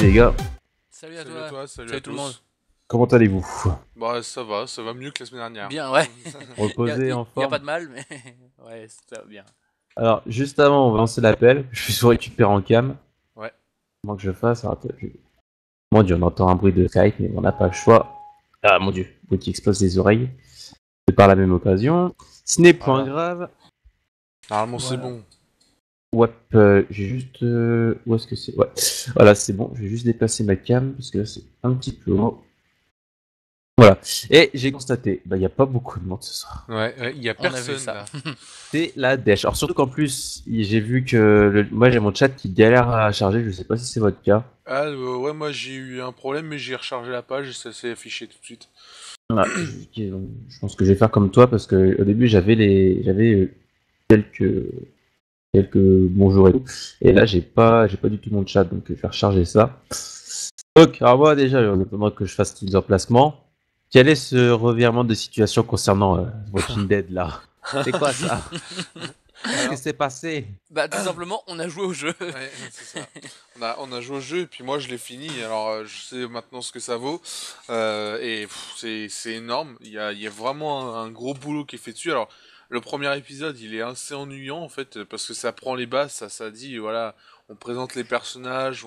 les gars, Salut à Salut à toi. toi, salut à Salut tout le monde. tous. comment allez-vous? Bah ça va mieux que la semaine dernière. Bien, ouais. Reposé, en Y a pas forme? de mal, mais ouais, ça va bien. Alors, juste avant, on va lancer l'appel. Je suis sur récupérer en cam. Ouais. Comment que je fasse? Alors, attends, mon dieu, on entend un bruit de Skype, mais on n'a pas le choix. Ah mon dieu, bruit qui explose les oreilles. Et par la même occasion. Ce n'est point Voilà. grave. Normalement c'est Voilà. bon. Ouais, j'ai juste. Où est-ce que c'est? Ouais. Voilà, c'est bon. Je vais juste déplacer ma cam parce que là, c'est un petit peu haut. Voilà. Et j'ai constaté, il n'y a pas beaucoup de monde ce soir. Ouais, y a On a vu personne ça. là. C'est la dèche. Alors surtout qu'en plus, j'ai vu que moi j'ai mon chat qui galère à charger, je sais pas si c'est votre cas. Ah ouais, moi j'ai eu un problème mais j'ai rechargé la page et ça s'est affiché tout de suite. Voilà. Je pense que je vais faire comme toi parce que au début j'avais quelques bonjours et tout. Et là j'ai pas du tout mon chat, donc je vais recharger ça. Donc, alors moi déjà, il faudra que je fasse tous les emplacements. Quel est ce revirement de situation concernant Walking Dead là? C'est quoi ça? Qu'est-ce qui s'est passé? Bah tout simplement, on a joué au jeu. Ouais, c'est ça. On a joué au jeu et puis moi je l'ai fini, alors je sais maintenant ce que ça vaut. C'est énorme, il y a vraiment un gros boulot qui est fait dessus. Alors le premier épisode il est assez ennuyant en fait parce que ça prend les bases, ça dit voilà, on présente les personnages,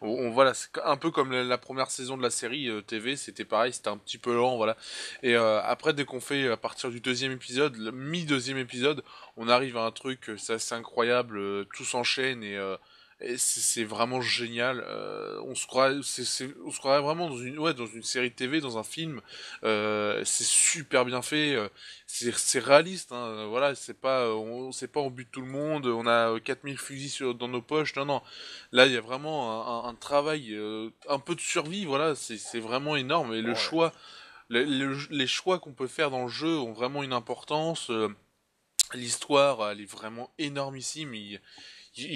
voilà, c'est un peu comme la première saison de la série TV, c'était pareil, c'était un petit peu lent, voilà. Et après dès qu'on fait à partir du deuxième épisode, le mi-deuxième épisode, on arrive à un truc, c'est assez incroyable, tout s'enchaîne et c'est vraiment génial. On se croirait vraiment dans une série de TV, dans un film. C'est super bien fait, c'est réaliste. Hein, voilà, c'est pas on bute tout le monde, on a 4000 fusils dans nos poches. Non, non. Là, il y a vraiment un travail, un peu de survie. Voilà, c'est vraiment énorme. Et le choix, les choix qu'on peut faire dans le jeu ont vraiment une importance. L'histoire, elle est vraiment énormissime.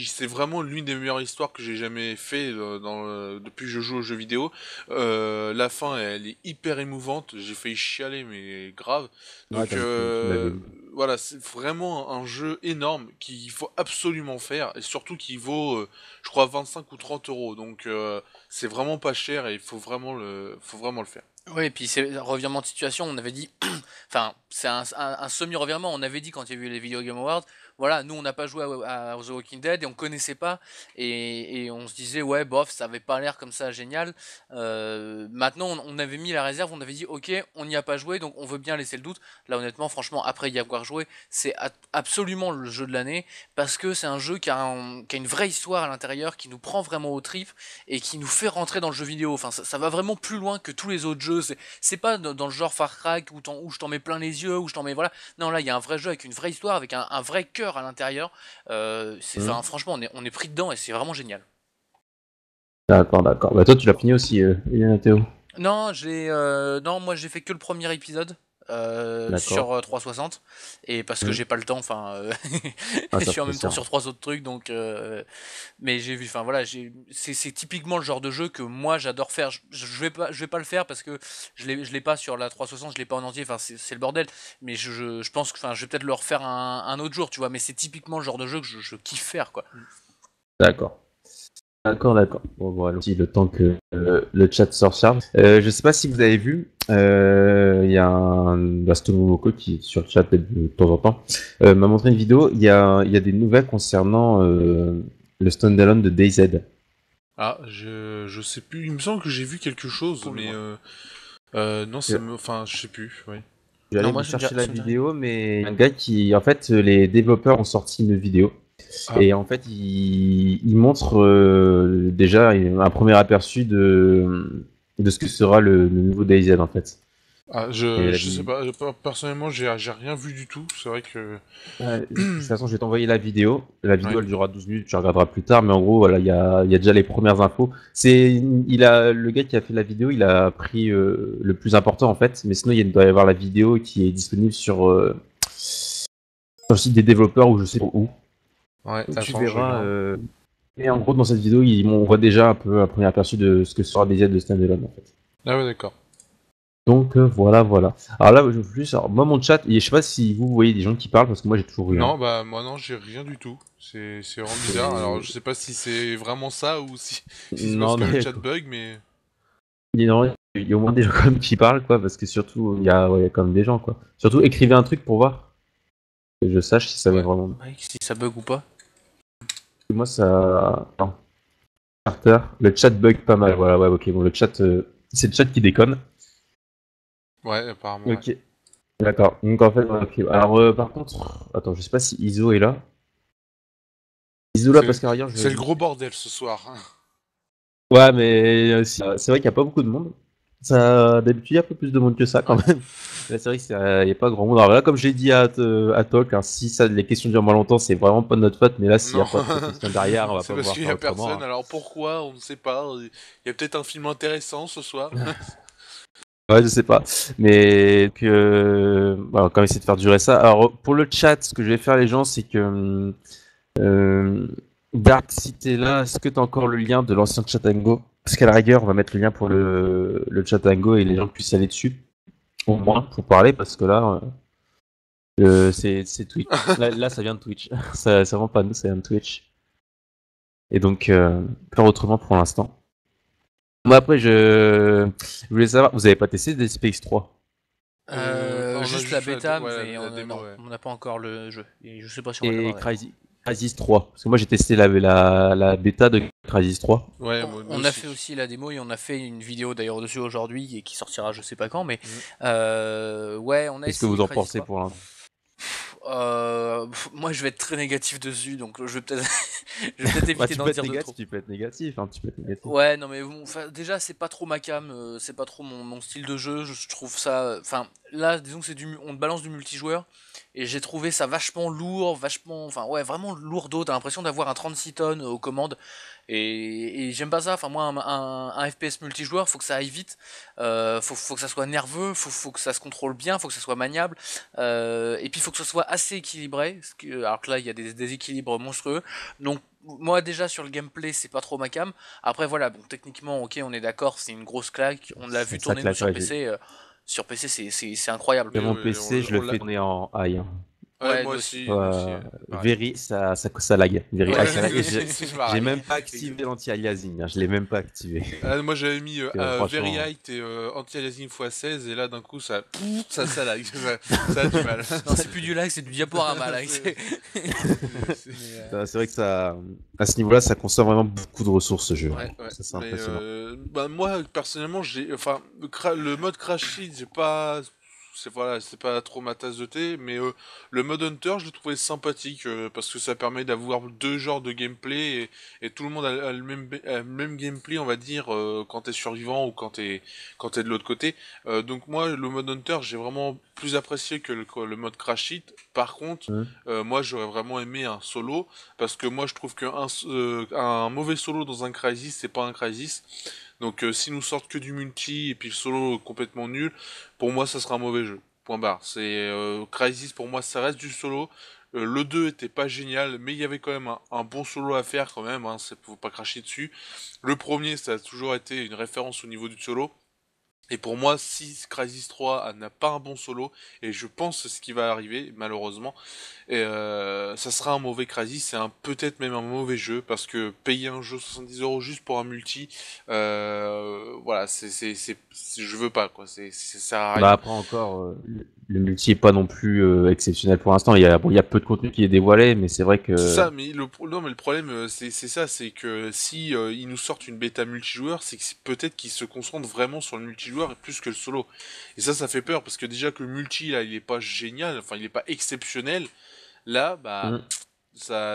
C'est vraiment l'une des meilleures histoires que j'ai jamais fait depuis que je joue aux jeux vidéo. La fin, elle est hyper émouvante. J'ai failli chialer, mais grave. Ouais, Donc tu m'avais dit. voilà, c'est vraiment un jeu énorme qu'il faut absolument faire et surtout qui vaut, je crois, 25 ou 30 euros. Donc c'est vraiment pas cher et il faut vraiment le faire. Ouais, et puis c'est un revirement de situation, on avait dit, enfin, c'est un semi-revirement, on avait dit quand il y a eu les Video Game Awards, voilà, nous on n'a pas joué à The Walking Dead et on connaissait pas, et on se disait, ouais, bof, ça avait pas l'air comme ça génial. Maintenant, on avait mis la réserve, on avait dit, ok, on n'y a pas joué, donc on veut bien laisser le doute. Là, honnêtement, franchement, après y avoir joué, c'est absolument le jeu de l'année, parce que c'est un jeu qui a une vraie histoire à l'intérieur, qui nous prend vraiment aux tripes, et qui nous fait rentrer dans le jeu vidéo. Enfin, ça va vraiment plus loin que tous les autres jeux. C'est pas dans le genre Far Cry où je t'en mets plein les yeux, où je t'en mets voilà. Non, là il y a un vrai jeu avec une vraie histoire, avec un vrai cœur à l'intérieur. Enfin, franchement, on est pris dedans et c'est vraiment génial. D'accord, d'accord. Bah toi tu l'as fini aussi, Théo. Non, non, moi j'ai fait que le premier épisode. D'accord. Sur 360 et parce que j'ai pas le temps, enfin Ah, je ça suis en fait même temps ça. sur trois autres trucs, donc mais j'ai vu, enfin voilà, c'est typiquement le genre de jeu que moi j'adore faire. Je vais pas le faire parce que je l'ai pas sur la 360, je l'ai pas en entier, enfin c'est le bordel, mais je pense que, enfin, je vais peut-être le refaire un autre jour, tu vois, mais c'est typiquement le genre de jeu que je kiffe faire, quoi. D'accord. D'accord, d'accord. Bon, voilà, aussi le temps que le chat se recharge. Je sais pas si vous avez vu, il y a un Bastono Moko qui est sur le chat peut-être de temps en temps, m'a montré une vidéo. Il y a des nouvelles concernant le standalone de DayZ. Ah, je sais plus. Il me semble que j'ai vu quelque chose, Cool, mais moi. non, Je enfin, je sais plus. Oui. vais aller Non, vous moi chercher la ça me dit rien. vidéo, mais un gars qui, en fait, les développeurs ont sorti une vidéo. Ah, Et en fait, il montre déjà un premier aperçu de ce que sera le nouveau DayZ en fait. Et la je sais vi- pas. Personnellement, j'ai rien vu du tout. C'est vrai que. De toute façon, je vais t'envoyer la vidéo. La vidéo, Ouais. elle durera 12 minutes, tu regarderas plus tard. Mais en gros, voilà, il y a déjà les premières infos. Le gars qui a fait la vidéo, il a pris le plus important en fait. Mais sinon, il doit y avoir la vidéo qui est disponible sur le site des développeurs ou je sais pas où. Ouais. Donc tu Attends, je verras. regarde. Et en gros, dans cette vidéo, on voit déjà un peu un premier aperçu de ce que sera DayZ de standalone en fait. Ah ouais, d'accord. Donc voilà. Alors là, moi mon chat, je sais pas si vous voyez des gens qui parlent parce que moi j'ai toujours rien. Non, bah moi non, j'ai rien du tout. C'est vraiment bizarre. Alors je sais pas si c'est vraiment ça ou si c'est parce Non, que le mais chat bug, mais il y a au moins des gens quand même qui parlent quoi, parce que surtout il y a quand même des gens quoi. Surtout écrivez un truc pour voir que je sache si ça vient Ouais. vraiment. Ouais, si ça bug ou pas. Moi ça. Non. Carter, le chat bug pas mal. Voilà, ouais, ok. Bon, le chat, c'est le chat qui déconne. ouais, apparemment. Ouais. Ok. D'accord. Donc en fait, ok. Alors par contre, attends, je sais pas si Iso est là. Iso là parce qu'ailleurs je. C'est le gros bordel ce soir. Ouais, mais c'est vrai qu'il n'y a pas beaucoup de monde. Ça, d'habitude, il y a un peu plus de monde que ça quand même. Là, c'est vrai qu'il n'y a pas grand monde. Alors là, comme j'ai dit à Talk, hein, si ça, les questions durent moins longtemps, c'est vraiment pas de notre faute. Mais là, s'il n'y a Non, pas trop de questions derrière, on va c'est pas parce pouvoir qu'il y faire a autrement. personne. Hein. Alors pourquoi? On ne sait pas. Il y a peut-être un film intéressant ce soir. Ouais, je sais pas. Mais que, voilà, quand même essayer de faire durer ça. Alors, pour le chat, ce que je vais faire, les gens, c'est que, euh, Dark, si t'es là, est-ce que t'as encore le lien de l'ancien Chatango? Parce qu'à la rigueur, on va mettre le lien pour le Chatango et les gens puissent aller dessus. Au moins, pour parler, parce que là, c'est Twitch. Là, ça vient de Twitch. Ça vient pas de nous, ça vient de Twitch. Et donc, faire autrement pour l'instant. Moi, après, je voulais savoir, vous avez pas testé Dead Space 3? On a Juste la fait bêta, ouais, mais la démo, non, ouais. on n'a pas encore le jeu. Et je sais pas si on va Et l'avoir d'ailleurs. Crysis 3. Parce que moi j'ai testé la bêta de Crysis 3. Ouais, On, moi on a aussi. fait aussi la démo et on a fait une vidéo d'ailleurs dessus aujourd'hui et qui sortira je sais pas quand, mais ouais, on a Qu'est-ce que essayé vous en Crysis pensez 3. pour l'instant? Moi je vais être très négatif dessus, donc je vais peut-être je vais peut-être Bah, éviter tu d'en peux être dire de trop. négatif, tu peux être négatif, hein, tu peux être négatif. Ouais, non mais bon, déjà c'est pas trop ma cam, c'est pas trop mon style de jeu, je trouve ça... Enfin, là, disons que on te balance du multijoueur, et j'ai trouvé ça vachement lourd, vachement... Enfin, ouais, vraiment lourdeau, t'as l'impression d'avoir un 36 tonnes aux commandes, et j'aime pas ça, enfin moi, un FPS multijoueur, faut que ça aille vite, faut que ça soit nerveux, faut que ça se contrôle bien, faut que ça soit maniable, et puis faut que ça soit assez équilibré, alors que là, il y a des déséquilibres monstrueux, donc moi déjà sur le gameplay c'est pas trop ma cam. Après voilà, bon techniquement ok on est d'accord, c'est une grosse claque, on l'a vu Ça tourner nous claque, sur ouais, PC, sur PC c'est incroyable. j'ai Mais mon ouais, PC, je on le l'a. fais tourner en high. Hein. Ouais, Ouais, nous aussi. moi aussi, pareil. Very, ça lag. Very, Ouais, ça lag. Et C'est j'ai pareil. même pas activé l'anti-aliasing, hein, je l'ai même pas activé. Moi j'avais mis Very Franchement. Height et Anti-Aliasing x16 et là d'un coup ça lag, ça a du mal. Non c'est plus du lag, c'est du diaporama là. C'est- C'est vrai que ça, à ce niveau-là, ça consomme vraiment beaucoup de ressources ce jeu. Ouais, ouais. Ça, c'est Mais impressionnant. bah, moi personnellement enfin le mode Crash Sheet, j'ai pas c'est pas trop ma tasse de thé, mais le mode Hunter je le trouvais sympathique parce que ça permet d'avoir deux genres de gameplay et tout le monde a le même gameplay on va dire quand t'es survivant ou quand t'es de l'autre côté. Donc moi le mode Hunter j'ai vraiment plus apprécié que le mode Crash Sheet. Par contre Hum. moi j'aurais vraiment aimé un solo parce que moi je trouve un mauvais solo dans un Crysis c'est pas un Crysis. Donc s'ils nous sortent que du multi et puis le solo complètement nul, pour moi ça sera un mauvais jeu. Point barre. C'est Crysis pour moi ça reste du solo. Le 2 était pas génial, mais il y avait quand même un bon solo à faire quand même, hein, faut pas cracher dessus. Le premier ça a toujours été une référence au niveau du solo. Et pour moi, si Crysis 3 n'a pas un bon solo, et je pense que c'est ce qui va arriver, malheureusement, ça sera un mauvais Crysis, peut-être même un mauvais jeu, parce que payer un jeu 70€ juste pour un multi, voilà, je veux pas, quoi, ça sert à rien. Bah après encore, le multi est pas non plus exceptionnel pour l'instant. Il y a peu de contenu qui est dévoilé, mais c'est vrai que C'est ça, mais non, mais le problème, c'est ça, c'est que si ils nous sortent une bêta multijoueur, c'est que peut-être qu'ils se concentrent vraiment sur le multijoueur plus que le solo. Et ça fait peur, parce que déjà que le multi, là, il est pas génial, enfin, il est pas exceptionnel. Là, bah, hum,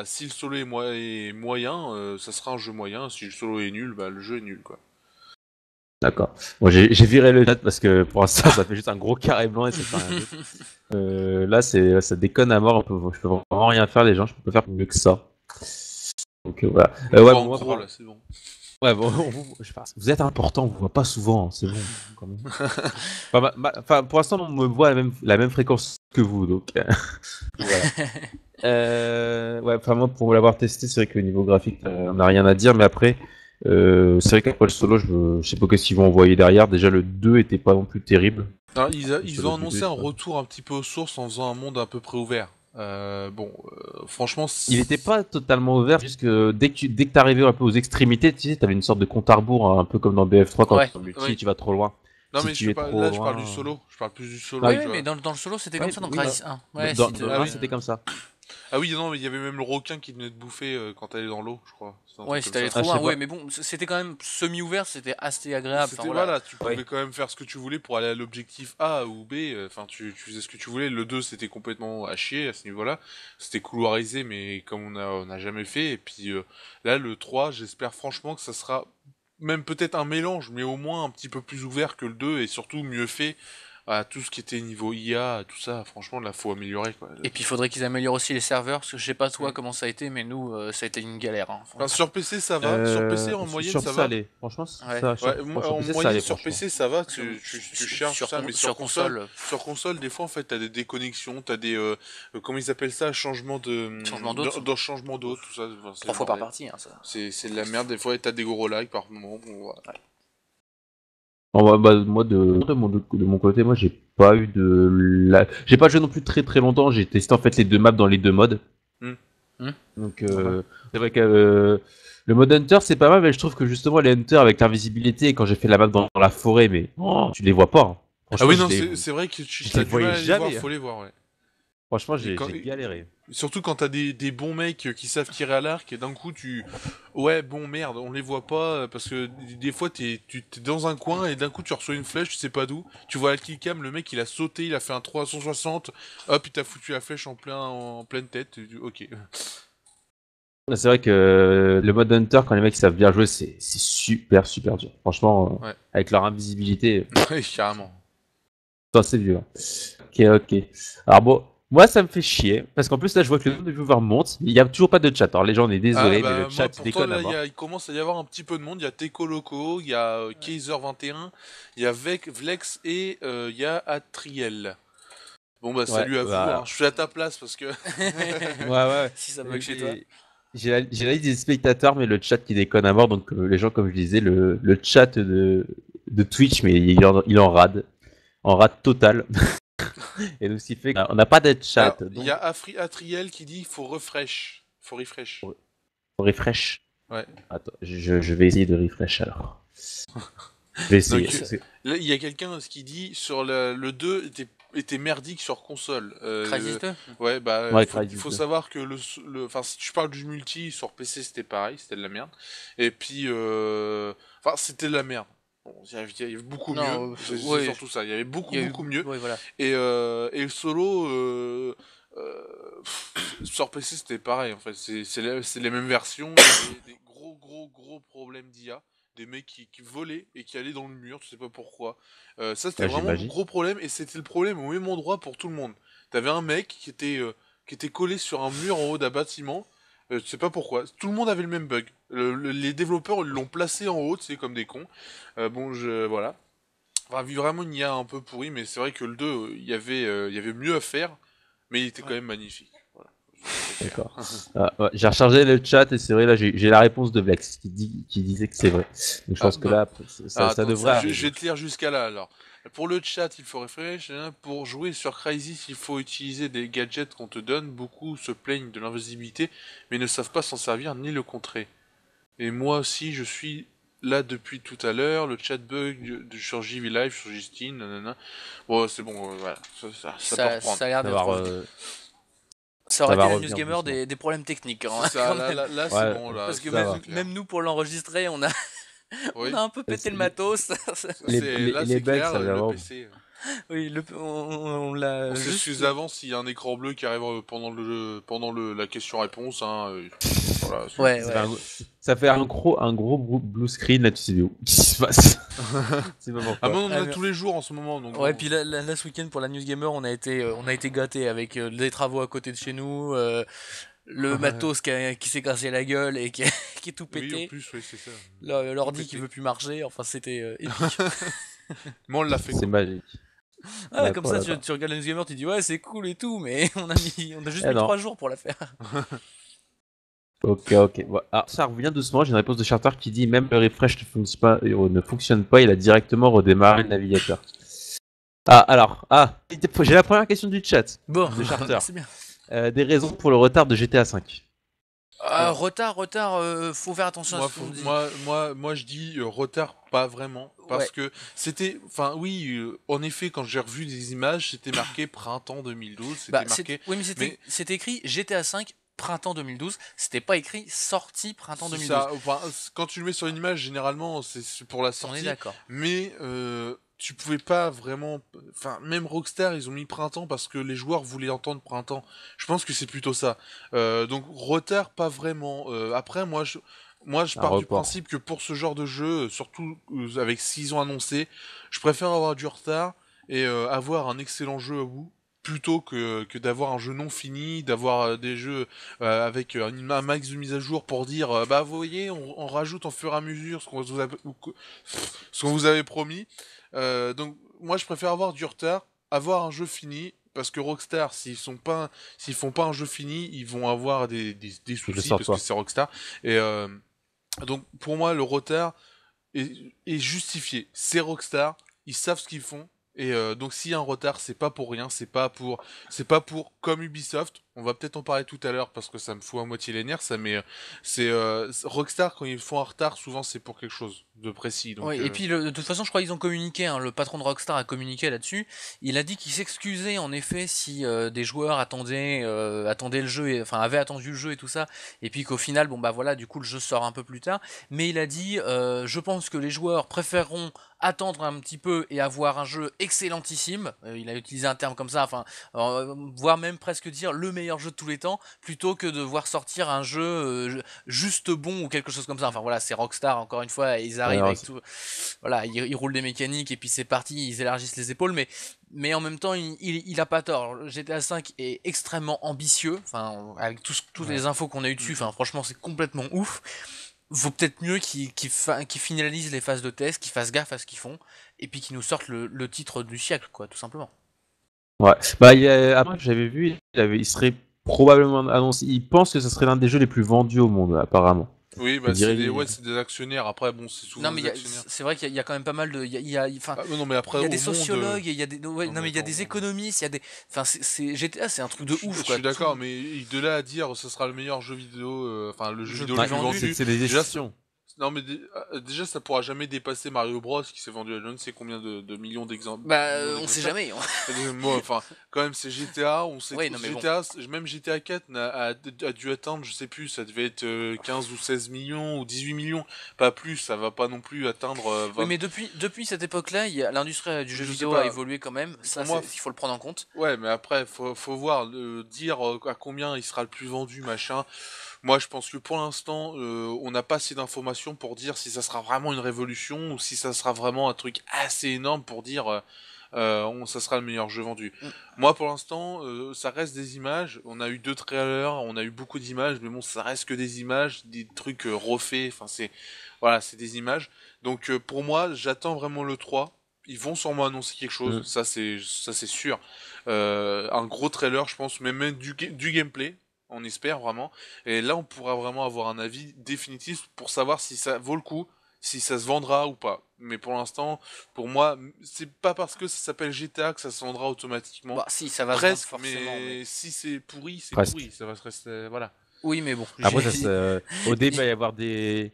si le solo est moyen, ça sera un jeu moyen. Si le solo est nul, bah, le jeu est nul, quoi. d'accord. Bon, j'ai viré le chat parce que pour l'instant ça fait juste un gros carré blanc et ça fait rien d'autre. Là ça déconne à mort. Je peux vraiment rien faire les gens. Je peux pas faire mieux que ça. Donc voilà. On Ouais, voit bon, en moi, gros, là, c'est bon. ouais, bon, vous êtes important, on vous voit pas souvent, hein, c'est bon quand même. Enfin, enfin, pour l'instant, on me voit à la même fréquence que vous, donc voilà. Ouais, enfin moi pour l'avoir testé, c'est vrai que au niveau graphique, on n'a rien à dire, mais après, C'est vrai qu'après le solo, je sais pas qu'est-ce qu'ils vont envoyer derrière. Déjà, le 2 était pas non plus terrible. Alors, Le ils solo ont du 2 annoncé un était pas- retour un petit peu aux sources en faisant un monde à peu près ouvert. Franchement, Il était pas totalement ouvert, juste que dès que t'arrivais un peu aux extrémités, tu sais, t'avais une sorte de compte à rebours, hein, un peu comme dans BF3 quand Ouais. tu es en multi, Oui. tu vas trop loin. Non, Si mais tu es trop là, je parle du loin. solo. Je parle plus du solo, Ah Oui, oui. oui, tu mais vois. dans le solo, c'était Ouais, comme ça dans oui. Crysis 1. Ouais, Dans, si dans ouais. 1, c'était comme ça. Ah oui, non, mais il y avait même le requin qui venait de bouffer quand t'allais dans l'eau, je crois. C'est un Ouais, truc si comme t'allais ça. Ah, trop je loin, sais ouais, pas. mais bon, c'était quand même semi-ouvert, c'était assez agréable. Enfin, C'était voilà. voilà, tu pouvais Oui. quand même faire ce que tu voulais pour aller à l'objectif A ou B, enfin tu faisais ce que tu voulais. Le 2 c'était complètement à chier à ce niveau-là. C'était couloirisé mais comme on a jamais fait. Et puis là le 3, j'espère franchement que ça sera même peut-être un mélange, mais au moins un petit peu plus ouvert que le 2 et surtout mieux fait. À tout ce qui était niveau IA, tout ça, franchement là faut améliorer quoi. Et puis il faudrait qu'ils améliorent aussi les serveurs, parce que je sais pas toi Mm. comment ça a été, mais nous, ça a été une galère. Hein. Enfin, sur PC ça va, sur PC en moyenne Sur ça ça va. allait. Franchement, Ouais. sur, Ouais, sur en PC, ça moyenne allait, sur franchement. PC ça va, Sur, tu cherches tout ça, mais sur console, sur console des fois en fait t'as des déconnexions, t'as des comment ils appellent ça, changement changement d'hôte, dans changement d'autre, tout ça, enfin, c'est 3 le fois par bordel. partie, hein, ça. C'est de la merde des fois et t'as des gros lags par moment. Bon, voilà. Moi, de mon côté, moi, j'ai pas joué non plus très très longtemps. J'ai testé en fait les deux maps dans les deux modes. Hmm. Donc, Normal. c'est vrai que le mode Hunter, c'est pas mal, mais je trouve que justement, les Hunters avec l'invisibilité, quand j'ai fait la map dans la forêt, mais tu les vois pas, hein. Ah Franchement, oui non c'est vrai que tu je as les du mal voyais à les voir, jamais, hein. faut les voir ouais. Franchement, Et quand, j'ai galéré. surtout quand t'as des bons mecs qui savent tirer à l'arc et d'un coup ouais bon merde on les voit pas parce que des fois t'es dans un coin et d'un coup tu reçois une flèche tu sais pas d'où, tu vois la killcam, le mec il a sauté, il a fait un 360, hop il t'a foutu la flèche en pleine tête, ok. C'est vrai que le mode Hunter, quand les mecs savent bien jouer, c'est super super dur. Franchement, Ouais. avec leur invisibilité, Ouais, carrément. c'est vieux. Ok. Alors bon, moi ça me fait chier, parce qu'en plus là je vois que le nombre de viewers monte, il y a toujours pas de chat. Alors les gens, on est Ah désolé, mais le bah moi chat il pourtant déconne à là mort. il commence à y avoir un petit peu de monde, il y a Teco Loco, il y a Kaiser21, il y a Vlex et il y a Atriel. Bon bah Ouais, salut à vous, hein. bah, Je suis à ta place parce que... ouais. Si ça bug chez toi. J'ai la liste des spectateurs, mais le chat qui déconne à mort, donc les gens, comme je disais, le chat de Twitch, mais il en rade total. Et donc ce qui fait qu'on n'a pas de Alors, chat, il donc y a Atriel qui dit faut refresh. Faut refresh. on refresh. Ouais. Attends, je vais essayer de refresh alors. Je vais essayer. Donc, là, il y a quelqu'un qui dit sur le 2 était merdique sur console. Crysis 2 Ouais, bah, Ouais, il Crysis faut 2. savoir que enfin, si tu parles du multi, sur PC c'était pareil, c'était de la merde. Et puis, enfin, c'était de la merde. Bon, il y avait beaucoup Non, mieux. C'est ouais, surtout ça. Il y avait il y a eu... beaucoup mieux. Ouais, voilà. Et le solo, sur PC c'était pareil en fait. C'est les mêmes versions. Il y avait des gros problèmes d'IA. Des mecs qui volaient et qui allaient dans le mur, tu sais pas pourquoi. Ça c'était Ouais, vraiment le j'imagine. gros problème et c'était le problème au même endroit pour tout le monde. T'avais un mec qui était collé sur un mur en haut d'un bâtiment. Tu sais pas pourquoi. Tout le monde avait le même bug. Les développeurs ils l'ont placé en haut, tu sais, comme des cons. Voilà. Enfin, vraiment une IA un peu pourri, mais c'est vrai que le 2, il y avait mieux à faire, mais il était quand même magnifique. Voilà. C'est clair. D'accord. Ouais, j'ai rechargé le chat et c'est vrai, là j'ai la réponse de Vex qui disait que c'est vrai. Donc je pense que là, Alors, ça attends, devrait je arriver. vais te lire jusqu'à là alors. Pour le chat, il faut refresh. Pour jouer sur Crysis, il faut utiliser des gadgets qu'on te donne. Beaucoup se plaignent de l'invisibilité, mais ne savent pas s'en servir ni le contrer. Et moi aussi, je suis là depuis tout à l'heure. Le chat bug sur JV Live, sur Justine, nanana. Bon, c'est bon, voilà. Ça peut reprendre. Ça a l'air Ça d'être va, revenu. Ça ça aurait va été la revenir News Gamer doucement. des problèmes techniques, hein, C'est ça, quand même. là, c'est Ouais, bon, là. Parce que ça va. C'est clair. même nous, pour l'enregistrer, on a, Oui, on a un peu pété le Les- matos. là, les c'est bugs, clair, ça vient le vraiment. PC. Oui, on l'a On juste... s'excuse d'avance s'il y a un écran bleu qui arrive pendant la question-réponse. Hein, voilà, Ouais, Ça ouais. fait ça fait un gros blue screen là, tu sais où qu'est-ce qui se passe. C'est pas Ah, pourquoi. mais on en Ah, a mais- tous les jours en ce moment, donc Ouais, bon. puis là, ce week-end, pour la News Gamer, on a été gâtés avec des travaux à côté de chez nous, le matos qui s'est cassé la gueule et qui, qui est tout Oui, en pété, plus, oui, c'est ça. l'ordi Tout qui pété. veut plus marcher, enfin, c'était épique. Mais on l'a fait C'est quand même. magique. Ah, comme ça, D'accord. tu regardes la News Gamer, tu dis ouais, c'est cool et tout, mais on a juste Eh mis non. 3 jours pour la faire. Ok, ok. Bon, alors, ça revient doucement. J'ai une réponse de Charter qui dit même le refresh ne fonctionne pas, il a directement redémarré le navigateur. Ah, alors, j'ai la première question du chat Bon, de Charter. bah, c'est bien. Des raisons pour le retard de GTA V. Alors, Retard, faut faire attention à ce qu'on dit. moi, je dis retard, pas vraiment, Ouais. parce que c'était, enfin, oui, en effet, quand j'ai revu des images, c'était marqué printemps 2012, Bah, c'était marqué, oui, mais mais c'était écrit GTA 5 printemps 2012. C'était pas écrit sortie printemps c'est 2012. ça. Enfin, quand tu le mets sur une image, généralement, c'est pour la On est sortie, d'accord. mais tu pouvais pas vraiment. Enfin, même Rockstar, ils ont mis printemps parce que les joueurs voulaient entendre printemps. Je pense que c'est plutôt ça. Donc retard, pas vraiment. Après, moi, je Un pars du report. principe que pour ce genre de jeu, surtout avec 6 ans annoncés, je préfère avoir du retard et avoir un excellent jeu au bout plutôt que d'avoir un jeu non fini, d'avoir des jeux avec un max de mise à jour pour dire bah vous voyez on rajoute au fur et à mesure ce qu'on vous avait promis. Donc moi je préfère avoir du retard, avoir un jeu fini parce que Rockstar s'ils font pas un jeu fini ils vont avoir des Je le soucis sors parce que pas. c'est Rockstar et donc pour moi le retard est justifié. C'est Rockstar, ils savent ce qu'ils font. Et donc s'il y a un retard, c'est pas pour rien, c'est pas pour comme Ubisoft. On va peut-être en parler tout à l'heure parce que ça me fout à moitié les nerfs, ça. Mais Rockstar quand ils font un retard, souvent c'est pour quelque chose de précis. Donc Oui, et puis de toute façon, je crois qu'ils ont communiqué, hein, le patron de Rockstar a communiqué là-dessus. Il a dit qu'il s'excusait en effet si des joueurs attendaient le jeu, enfin avaient attendu le jeu et tout ça, et puis qu'au final, bon bah voilà, du coup le jeu sort un peu plus tard. Mais il a dit, je pense que les joueurs préféreront attendre un petit peu et avoir un jeu excellentissime. Il a utilisé un terme comme ça, enfin, voire même presque dire le meilleur jeu de tous les temps, plutôt que de voir sortir un jeu juste bon ou quelque chose comme ça. Enfin voilà, c'est Rockstar encore une fois, ils Ouais, arrivent non, avec tout, voilà, ils roulent des mécaniques et puis c'est parti, ils élargissent les épaules, mais en même temps, il a pas tort. Le GTA V est extrêmement ambitieux, enfin avec toutes ouais. les infos qu'on a eu dessus, enfin franchement c'est complètement ouf. Vaut peut-être mieux qu'ils finalisent les phases de test, qu'ils fassent gaffe à ce qu'ils font, et puis qu'ils nous sortent le titre du siècle, quoi, tout simplement. ouais. Après, j'avais vu, il serait probablement annoncé. Il pense que ce serait l'un des jeux les plus vendus au monde, apparemment. Oui, Je bah dirais, c'est des actionnaires. Après, bon, c'est Non souvent mais des actionnaires. c'est vrai qu'il y a quand même pas mal de, enfin, Ah, non, mais après il y a des au monde. sociologues, il y a des, ouais, Non non mais mais il y a attends. des économistes, il y a des, enfin GTA c'est un truc de Je ouf quoi, suis d'accord, tout mais de là à dire ce sera le meilleur jeu vidéo, enfin le le jeu jeu le vidéo le plus ouais, plus vendu. vendu, c'est des déjà estimations. non mais déjà ça pourra jamais dépasser Mario Bros qui s'est vendu à je ne sais combien de Bah millions on sait d'exemplaires. jamais, hein. Moi enfin quand même c'est GTA, on sait Ouais non mais bon. GTA même GTA 4 a dû atteindre je sais plus ça devait être 15 ou 16 millions ou 18 millions, pas plus, ça va pas non plus atteindre Oui 20 mais depuis cette époque-là, l'industrie du jeu je sais vidéo a pas. évolué quand même, Pour ça moi il faut le prendre en compte. ouais mais après faut voir dire à combien il sera le plus vendu machin. Moi, je pense que pour l'instant, on n'a pas assez d'informations pour dire si ça sera vraiment une révolution ou si ça sera vraiment un truc assez énorme pour dire ça sera le meilleur jeu vendu. Mm. Moi, pour l'instant, ça reste des images. On a eu 2 trailers, on a eu beaucoup d'images, mais bon, ça reste que des images, des trucs refaits. Enfin, voilà, c'est des images. Donc, pour moi, j'attends vraiment le 3. Ils vont sûrement annoncer quelque chose, Mm. ça c'est sûr. Un gros trailer, je pense, même du gameplay, on espère vraiment. Et là, on pourra vraiment avoir un avis définitif pour savoir si ça vaut le coup, si ça se vendra ou pas. Mais pour l'instant, pour moi, c'est pas parce que ça s'appelle GTA que ça se vendra automatiquement. Bah si ça va se vendre Presque, forcément, mais mais si c'est pourri, c'est Presque. pourri. Ça va se rester, voilà. oui mais bon, Après, au début, il va y avoir des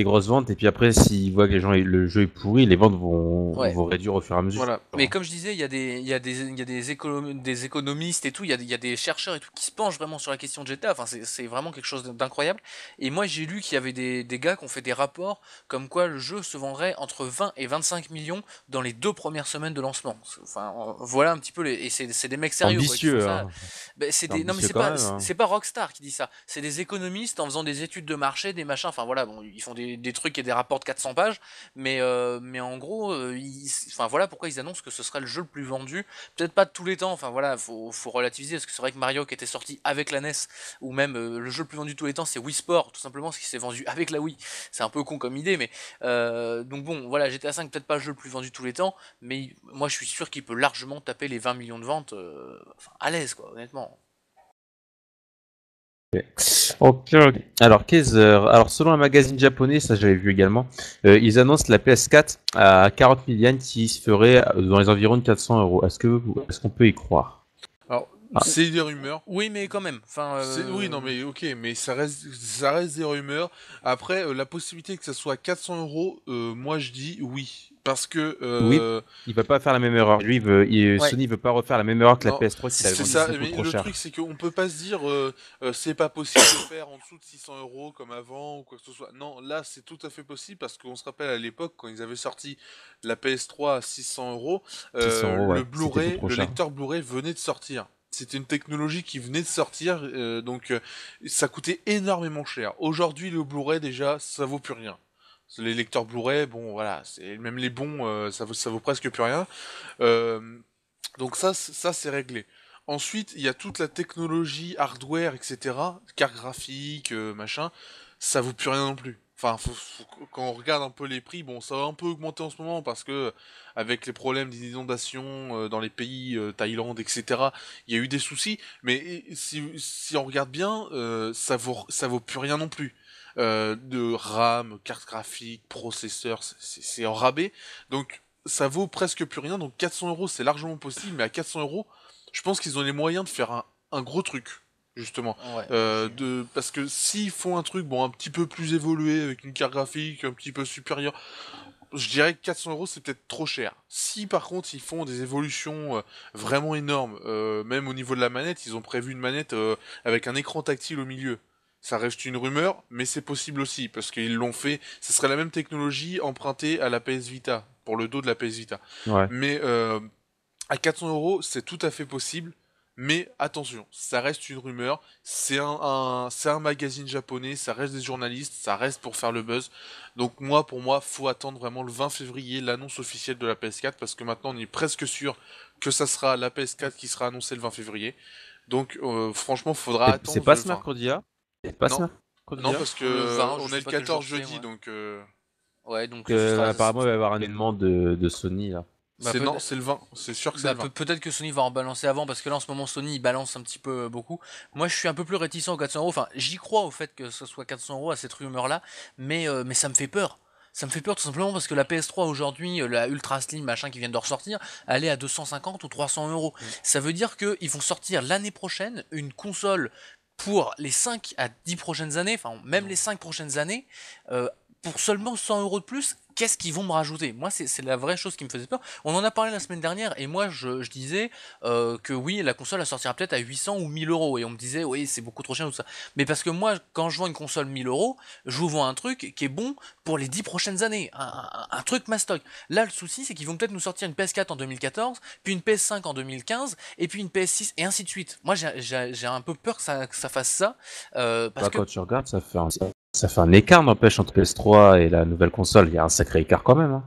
grosses ventes, et puis après, s'ils voient que le jeu est pourri, les ventes ouais. vont réduire au fur et à mesure. Voilà. Mais comme je disais, il y a des économistes et tout, il y a des chercheurs et tout qui se penchent vraiment sur la question de GTA. Enfin, c'est vraiment quelque chose d'incroyable. Et moi, j'ai lu qu'il y avait des gars qui ont fait des rapports comme quoi le jeu se vendrait entre 20 et 25 millions dans les 2 premières semaines de lancement. Enfin, voilà un petit peu et c'est des mecs sérieux quoi qui font Ambitieux, ça. hein. Ben, C'est non mais ambitieux quand même, hein. c'est pas Rockstar qui dit ça. C'est des économistes en faisant des études de marché, des machins. Enfin voilà, bon, ils font des trucs et des rapports de 400 pages, mais en gros, enfin voilà pourquoi ils annoncent que ce serait le jeu le plus vendu. Peut-être pas de tous les temps. Enfin voilà, faut relativiser parce que c'est vrai que Mario qui était sorti avec la NES ou même le jeu le plus vendu de tous les temps, c'est Wii Sport, tout simplement parce qu'il s'est vendu avec la Wii. C'est un peu con comme idée, mais donc bon, voilà, GTA 5 peut-être pas le jeu le plus vendu de tous les temps, mais moi je suis sûr qu'il peut largement taper les 20 millions de ventes, enfin, à l'aise quoi, honnêtement. Ok, ok. Alors, alors, selon un magazine japonais, ça j'avais vu également, ils annoncent la PS4 à 40 000 yens qui se ferait dans les environs de 400 euros. Est-ce qu'on peut y croire? Alors, Ah. c'est des rumeurs. Oui, mais quand même. Enfin, Oui, non, mais ok, mais ça reste des rumeurs. Après, la possibilité que ça soit 400 euros, moi je dis oui. Parce que. Oui, il veut pas faire la même erreur. Lui, Ouais. Sony veut pas refaire la même erreur que la Non, PS3 qui l'avait c'est vendu ça, beaucoup mais trop le cher. truc c'est qu'on peut pas se dire c'est pas possible de faire en dessous de 600 euros comme avant ou quoi que ce soit. Non, là c'est tout à fait possible parce qu'on se rappelle à l'époque quand ils avaient sorti la PS3 à 600 euros, 600 euros, ouais, le c'était Blu-ray, beaucoup trop le cher. lecteur Blu-ray venait de sortir. C'était une technologie qui venait de sortir, donc ça coûtait énormément cher. Aujourd'hui le Blu-ray déjà ça vaut plus rien. Les lecteurs Blu-ray, bon voilà, même les bons, ça vaut presque plus rien. Euh, donc ça c'est réglé. Ensuite, il y a toute la technologie, hardware, etc. Carte graphique, machin. Ça vaut plus rien non plus. Enfin, quand on regarde un peu les prix, bon, ça va un peu augmenter en ce moment parce que avec les problèmes d'inondation dans les pays Thaïlande, etc. Il y a eu des soucis. Mais si on regarde bien, ça vaut plus rien non plus. De RAM, carte graphique, processeur, c'est en rabais. Donc ça vaut presque plus rien, donc 400 euros c'est largement possible, mais à 400 euros, je pense qu'ils ont les moyens de faire un gros truc, justement. Ouais. Parce que s'ils font un truc bon un petit peu plus évolué, avec une carte graphique un petit peu supérieure, je dirais que 400 euros c'est peut-être trop cher. Si par contre ils font des évolutions vraiment énormes, même au niveau de la manette, ils ont prévu une manette avec un écran tactile au milieu. Ça reste une rumeur, mais c'est possible aussi, parce qu'ils l'ont fait. Ce serait la même technologie empruntée à la PS Vita, pour le dos de la PS Vita. Ouais. Mais à 400 euros, c'est tout à fait possible. Mais attention, ça reste une rumeur. C'est un magazine japonais, ça reste des journalistes, ça reste pour faire le buzz. Donc pour moi, faut attendre vraiment le 20 février l'annonce officielle de la PS4, parce que maintenant on est presque sûr que ça sera la PS4 qui sera annoncée le 20 février. Donc franchement, faudra attendre. C'est pas ce mercredi-là? C'est pas ce Non. Non, mercredi-là? parce que Le 20, on je est sais le pas quel 14 jour c'est, jeudi, moi. donc Ouais, donc ce sera. Apparemment, il va y avoir un événement de Sony là. Bah, non, c'est le 20. C'est sûr que c'est Bah, le 20. peut-être que Sony va en balancer avant parce que là en ce moment Sony il balance un petit peu beaucoup. Moi je suis un peu plus réticent aux 400 euros. Enfin, j'y crois au fait que ce soit 400 euros à cette rumeur là, mais ça me fait peur. Ça me fait peur tout simplement parce que la PS3 aujourd'hui, la Ultra Slim machin qui vient de ressortir, elle est à 250 ou 300 euros. Ça veut dire qu'ils vont sortir l'année prochaine une console pour les 5 à 10 prochaines années, enfin même les 5 prochaines années, pour seulement 100 euros de plus. Qu'est-ce qu'ils vont me rajouter? Moi, c'est la vraie chose qui me faisait peur. On en a parlé la semaine dernière, et moi, je disais que oui, la console, elle sortira peut-être à 800 ou 1000 euros. Et on me disait, oui, c'est beaucoup trop cher, tout ça. Mais parce que moi, quand je vends une console 1000 euros, je vous vends un truc qui est bon pour les 10 prochaines années. Un truc mastoc. Là, le souci, c'est qu'ils vont peut-être nous sortir une PS4 en 2014, puis une PS5 en 2015, et puis une PS6, et ainsi de suite. Moi, j'ai un peu peur que ça fasse ça. Parce que Quand tu regardes, ça fait un écart, n'empêche, entre PS3 et la nouvelle console. Il y a un sacré écart quand même. Hein.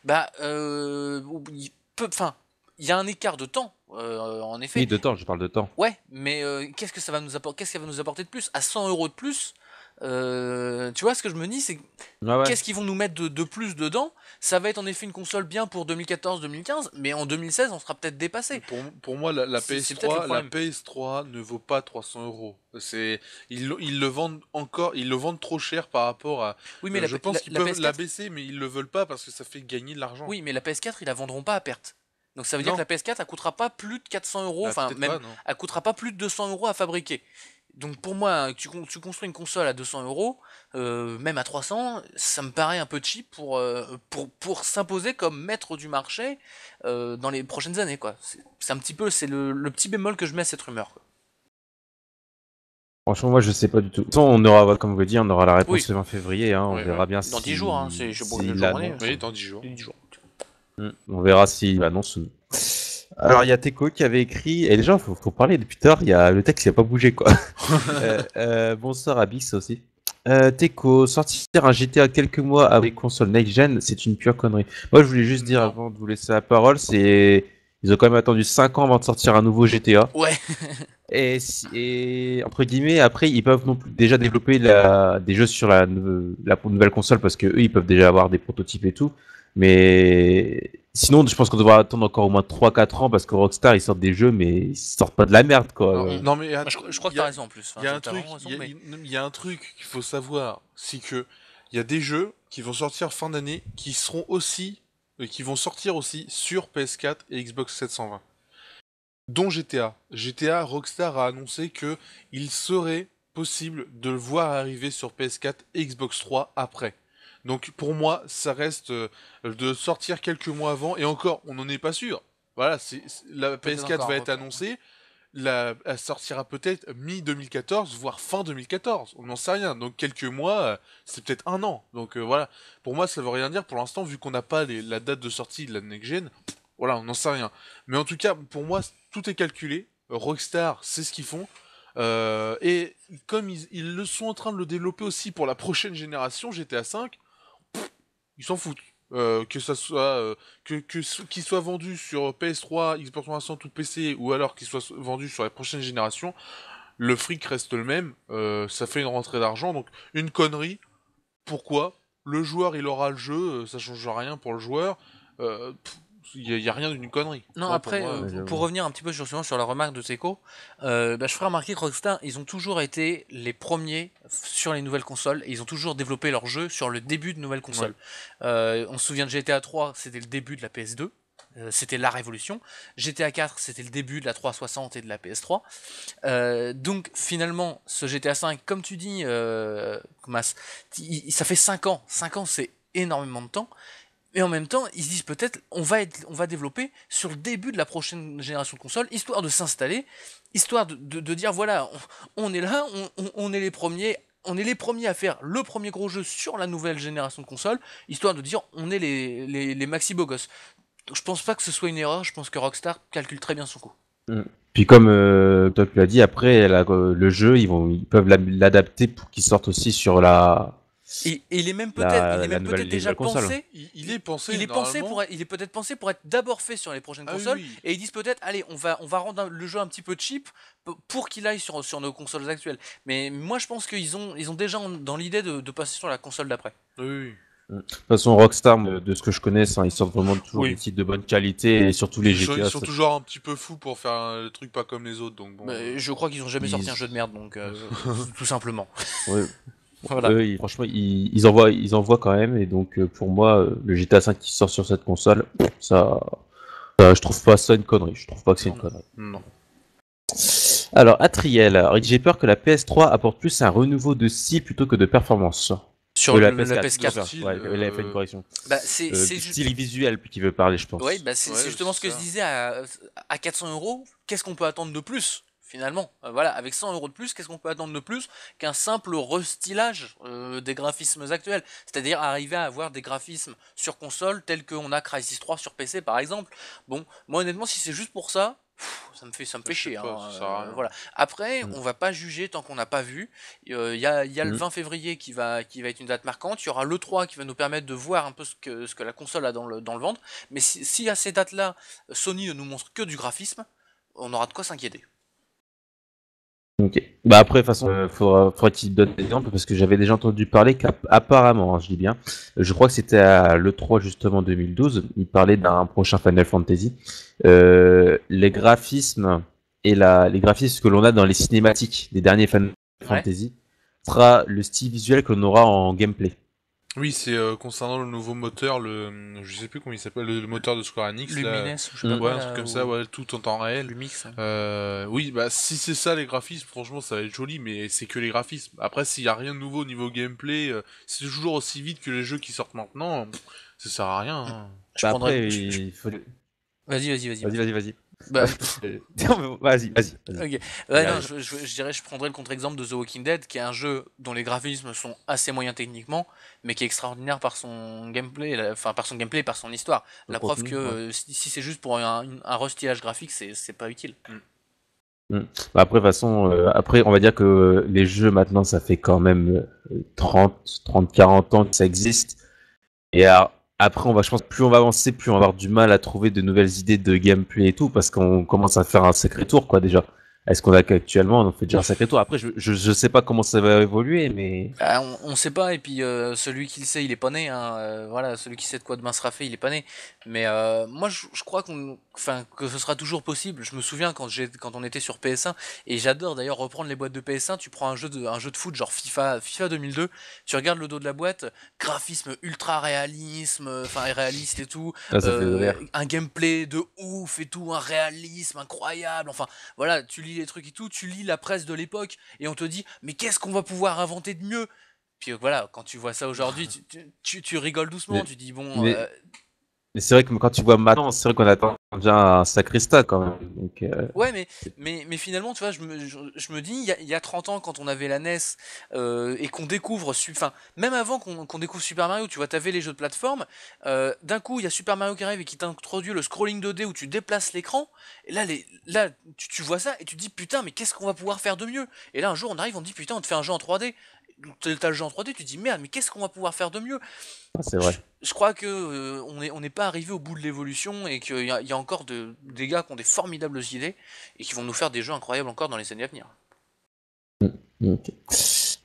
bah, enfin, il y a un écart de temps, en effet. Oui, de temps, je parle de temps. Ouais, mais qu'est-ce que ça va nous apporter? Qu'est-ce qu'elle va nous apporter de plus? À 100 euros de plus, tu vois ce que je me dis, c'est Ouais, ouais. qu'est-ce qu'ils vont nous mettre de plus dedans? Ça va être en effet une console bien pour 2014-2015, mais en 2016, on sera peut-être dépassé. Pour moi, la C'est peut-être le PS3, la problème. PS3 ne vaut pas 300 euros. Ils le vendent encore, ils le vendent trop cher par rapport à. Oui, mais Je pense qu'ils peuvent PS4, la baisser, mais ils le veulent pas parce que ça fait gagner de l'argent. oui, mais la PS4, ils la vendront pas à perte. Donc ça veut dire Non. que la PS4, elle coûtera pas plus de 400 euros, Bah, enfin peut-être même, pas, non. elle coûtera pas plus de 200 euros à fabriquer. Donc pour moi, tu construis une console à 200 euros, même à 300, ça me paraît un peu cheap pour s'imposer comme maître du marché dans les prochaines années, quoi. C'est un petit peu, c'est le petit bémol que je mets à cette rumeur, quoi. Franchement, moi, je sais pas du tout. De toute façon, on aura, comme vous dit, on aura la réponse Oui. le 20 février. Hein, on Ouais, verra bien Dans 10 jours, hein, c'est si le il jour année, annonce. Oui, dans 10 jours. 10 jours. On verra s'il annonce ou non. Alors, il y a Teco qui avait écrit, et déjà, faut parler depuis tard, le texte il a pas bougé, quoi. Bonsoir à Bix aussi. Teco, sortir un GTA quelques mois avec console next-gen, c'est une pure connerie. Moi, je voulais juste dire, Non. avant de vous laisser la parole, ils ont quand même attendu 5 ans avant de sortir un nouveau GTA. Ouais. Et entre guillemets, après, ils peuvent non plus déjà développer des jeux sur la nouvelle console parce que eux, ils peuvent déjà avoir des prototypes et tout. Mais sinon, je pense qu'on devra attendre encore au moins 3-4 ans parce que Rockstar, ils sortent des jeux, mais ils sortent pas de la merde, quoi. Non, mais Je crois que t'as raison en plus. il y a un T'as truc, vraiment raison, il y a- mais- il y a un truc qu'il faut savoir, c'est que il y a des jeux qui vont sortir fin d'année qui vont sortir aussi sur PS4 et Xbox 720. Dont GTA. GTA, Rockstar a annoncé que il serait possible de le voir arriver sur PS4 et Xbox 3 après. Donc pour moi, ça reste de sortir quelques mois avant, et encore, on n'en est pas sûr. Voilà, la Peut-être PS4 encore va un être report. annoncée, elle sortira peut-être mi-2014, voire fin 2014, on n'en sait rien. Donc quelques mois, c'est peut-être un an. Donc voilà, pour moi ça veut rien dire pour l'instant, vu qu'on n'a pas la date de sortie de la next-gen, voilà, on n'en sait rien. Mais en tout cas, pour moi, tout est calculé. Rockstar, c'est ce qu'ils font. Et comme ils le sont en train de le développer aussi pour la prochaine génération, GTA V, ils s'en foutent. Que ça soit qu'il soit vendu sur PS3, Xbox 360 ou PC, ou alors qu'il soit vendu sur la prochaine génération, le fric reste le même. Ça fait une rentrée d'argent, donc une connerie. Pourquoi? Le joueur il aura le jeu, ça change rien pour le joueur. Il y a rien d'une connerie. Non, Moi, après, pour moi, Ouais, pour j'avoue. revenir un petit peu sur la remarque de Seco, je ferai remarquer que Rockstar, ils ont toujours été les premiers sur les nouvelles consoles, et ils ont toujours développé leurs jeux sur le début de nouvelles consoles. On se souvient de GTA 3, c'était le début de la PS2, c'était la révolution. GTA 4, c'était le début de la 360 et de la PS3. Donc finalement, ce GTA 5, comme tu dis, Mas, ça fait 5 ans. 5 ans, c'est énormément de temps. Et en même temps, ils se disent peut-être on va développer sur le début de la prochaine génération de consoles, histoire de s'installer, histoire de dire voilà, on est là, on est les premiers. On est les premiers à faire le premier gros jeu sur la nouvelle génération de consoles, histoire de dire on est les maxi beaux gosses. Donc, je pense pas que ce soit une erreur, je pense que Rockstar calcule très bien son coup. Puis comme toi tu l'as dit, après le jeu, ils peuvent l'adapter pour qu'il sorte aussi sur Et il est même peut-être déjà nouvelle console. pensé. il est pensé, Il est pensé normalement. il est peut-être pensé pour être d'abord fait sur les prochaines Ah oui, consoles, oui. et ils disent peut-être allez on va rendre le jeu un petit peu cheap pour qu'il aille sur nos consoles actuelles. Mais moi je pense qu'ils ont déjà dans l'idée de passer sur la console d'après. Oui, oui. De toute façon, Rockstar, de ce que je connais, ils sortent vraiment toujours Oui. des titres de bonne qualité et surtout les GTA. Ils sont toujours un petit peu fous pour faire le truc pas comme les autres, donc bon. Je crois qu'ils ont jamais sorti un jeu de merde, donc tout simplement. Ouais. Voilà. Eux, franchement, ils envoient quand même. Et donc, pour moi, le GTA 5 qui sort sur cette console, je trouve pas ça une connerie. Je trouve pas que c'est une connerie. Non. Alors, Atriel, j'ai peur que la PS3 apporte plus un renouveau de style plutôt que de performance. Sur la la PS4. De style, Ouais, elle a fait une correction. Bah, c'est Style visuel qui veut parler, je pense. ouais, bah c'est Ouais, justement ce c'est que ça. je disais à 400 €. Qu'est-ce qu'on peut attendre de plus finalement? Voilà, avec 100 € de plus, qu'est-ce qu'on peut attendre de plus qu'un simple restylage des graphismes actuels? C'est-à-dire arriver à avoir des graphismes sur console tels qu'on a Crysis 3 sur PC par exemple. Bon, moi honnêtement, si c'est juste pour ça, ça me fait Je chier. sais pas, ça sert à rien. Voilà. Après, Mm. on va pas juger tant qu'on n'a pas vu. Il y a le Mm. 20 février qui va être une date marquante. Il y aura le 3 qui va nous permettre de voir un peu ce que la console a dans le ventre. Mais si à ces dates-là, Sony ne nous montre que du graphisme, on aura de quoi s'inquiéter. Ok. Bah après, de toute façon, faudra qu'il donne des exemples parce que j'avais déjà entendu parler qu'apparemment, je dis bien, je crois que c'était à l'E3 justement 2012, il parlait d'un prochain Final Fantasy. Les graphismes les graphismes que l'on a dans les cinématiques des derniers Final Fantasy sera le style visuel que l'on aura en gameplay. Oui, c'est concernant le nouveau moteur, je sais plus comment il s'appelle, le moteur de Square Enix. Lumines, Là. ou je sais pas Ouais, quoi, un là, truc comme ou ça, ouais, tout en temps réel. Lumix. Oui, bah si c'est ça les graphismes, franchement ça va être joli, mais c'est que les graphismes. Après, s'il y a rien de nouveau au niveau gameplay, c'est toujours aussi vite que les jeux qui sortent maintenant, ça sert à rien. Hein. Je Bah prendrais. après, il faut... Vas-y. Vas-y. Bah, Vas-y. ok. Ouais, non, je dirais, je prendrais le contre-exemple de The Walking Dead, qui est un jeu dont les graphismes sont assez moyens techniquement, mais qui est extraordinaire par son gameplay, et par son histoire. La preuve contenu, que si c'est juste pour un restylage graphique, c'est pas utile. Bah après, de toute façon, après, on va dire que les jeux maintenant, ça fait quand même 40 ans que ça existe. Et après, je pense, plus on va avancer, plus on va avoir du mal à trouver de nouvelles idées de gameplay et tout, parce qu'on commence à faire un sacré tour, quoi, déjà. est-ce qu'on a qu'actuellement, on fait déjà un sacré tour. Après, je sais pas comment ça va évoluer, mais On sait pas, et puis celui qui le sait, il est pas né, hein, voilà, celui qui sait de quoi demain sera fait, il est pas né. Mais moi, je crois que ce sera toujours possible. Je me souviens quand on était sur PS1, et j'adore d'ailleurs reprendre les boîtes de PS1. Tu prends un jeu de foot genre FIFA 2002, tu regardes le dos de la boîte, graphisme ultra réalisme, enfin réaliste et tout, ça fait rire. un gameplay de ouf et tout, un réalisme incroyable. Enfin, voilà, tu lis les trucs et tout, tu lis la presse de l'époque, et on te dit, mais qu'est-ce qu'on va pouvoir inventer de mieux? Puis voilà, quand tu vois ça aujourd'hui, tu rigoles doucement, Mais, tu dis bon, mais, mais c'est vrai que quand tu vois maintenant, c'est vrai qu'on attend déjà un sacré stade quand même. Donc, ouais, mais finalement, tu vois, je me dis, il y a 30 ans, quand on avait la NES et qu'on découvre, enfin, même avant qu'on découvre Super Mario, tu vois, t'avais les jeux de plateforme, d'un coup, il y a Super Mario qui arrive et qui t'introduit le scrolling 2D où tu déplaces l'écran, et là tu vois ça et tu te dis, putain, mais qu'est-ce qu'on va pouvoir faire de mieux? Et là, un jour, on arrive, on te dit, putain, on te fait un jeu en 3D. T'as le jeu en 3D, tu te dis, merde, mais qu'est-ce qu'on va pouvoir faire de mieux? c'est je, vrai. je crois que on n'est pas arrivé au bout de l'évolution et qu'il y a encore des gars qui ont des formidables idées et qui vont nous faire des jeux incroyables encore dans les années à venir. Ok.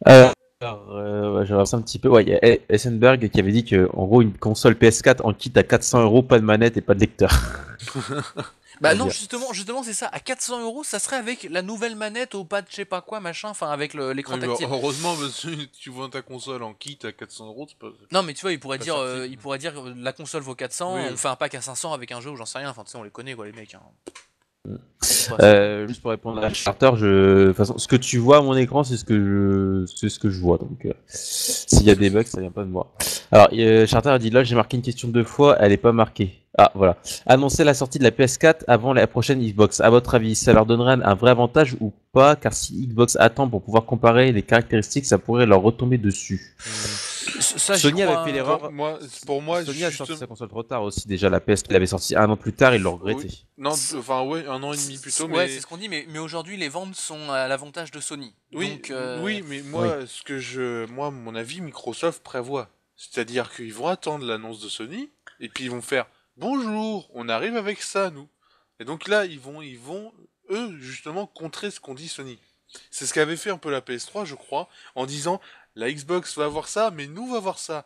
Alors, je regarde un petit peu. Ouais, il y a Essenberg qui avait dit que, en gros, une console PS4 en kit à 400 €, pas de manette et pas de lecteur. Bah On va non, dire. justement c'est ça. À 400 €, ça serait avec la nouvelle manette au pas de je sais pas quoi, machin, enfin avec l'écran Oui, mais tactile. heureusement, parce que tu vends ta console en kit à 400 €, Non, mais tu vois, pas sorti. il pourrait dire la console vaut 400, Oui, on fait un pack à 500 avec un jeu ou j'en sais rien. Enfin, tu sais, on les connaît quoi, les mecs, hein. Mm. C'est pas ça. Juste pour répondre à Charter, de toute façon, ce que tu vois à mon écran, c'est ce que je vois. Donc, s'il y a des bugs, ça vient pas de moi. Alors, Charter a dit là, j'ai marqué une question 2 fois, elle est pas marquée. Ah, voilà. Annoncer la sortie de la PS4 avant la prochaine Xbox. À votre avis, ça leur donnerait un vrai avantage ou pas? Car si Xbox attend pour pouvoir comparer les caractéristiques, ça pourrait leur retomber dessus. Ça, j'y Sony avait crois. fait l'erreur. Pour moi, Sony a sorti justement. sa console trop tard aussi. Déjà, la PS, il avait sorti un an plus tard, ils l'ont Oui. regretté. Non, enfin, ouais, un an et demi plutôt, Ouais, c'est mais. ce qu'on dit, mais aujourd'hui, les ventes sont à l'avantage de Sony. Oui, Donc, oui, mais Oui. moi, mon avis, Microsoft prévoit. C'est-à-dire qu'ils vont attendre l'annonce de Sony, et puis ils vont faire bonjour, on arrive avec ça, nous. Et donc là, eux, justement, contrer ce qu'ont dit Sony. C'est ce qu'avait fait un peu la PS3, je crois, en disant la Xbox va avoir ça, mais nous va voir ça.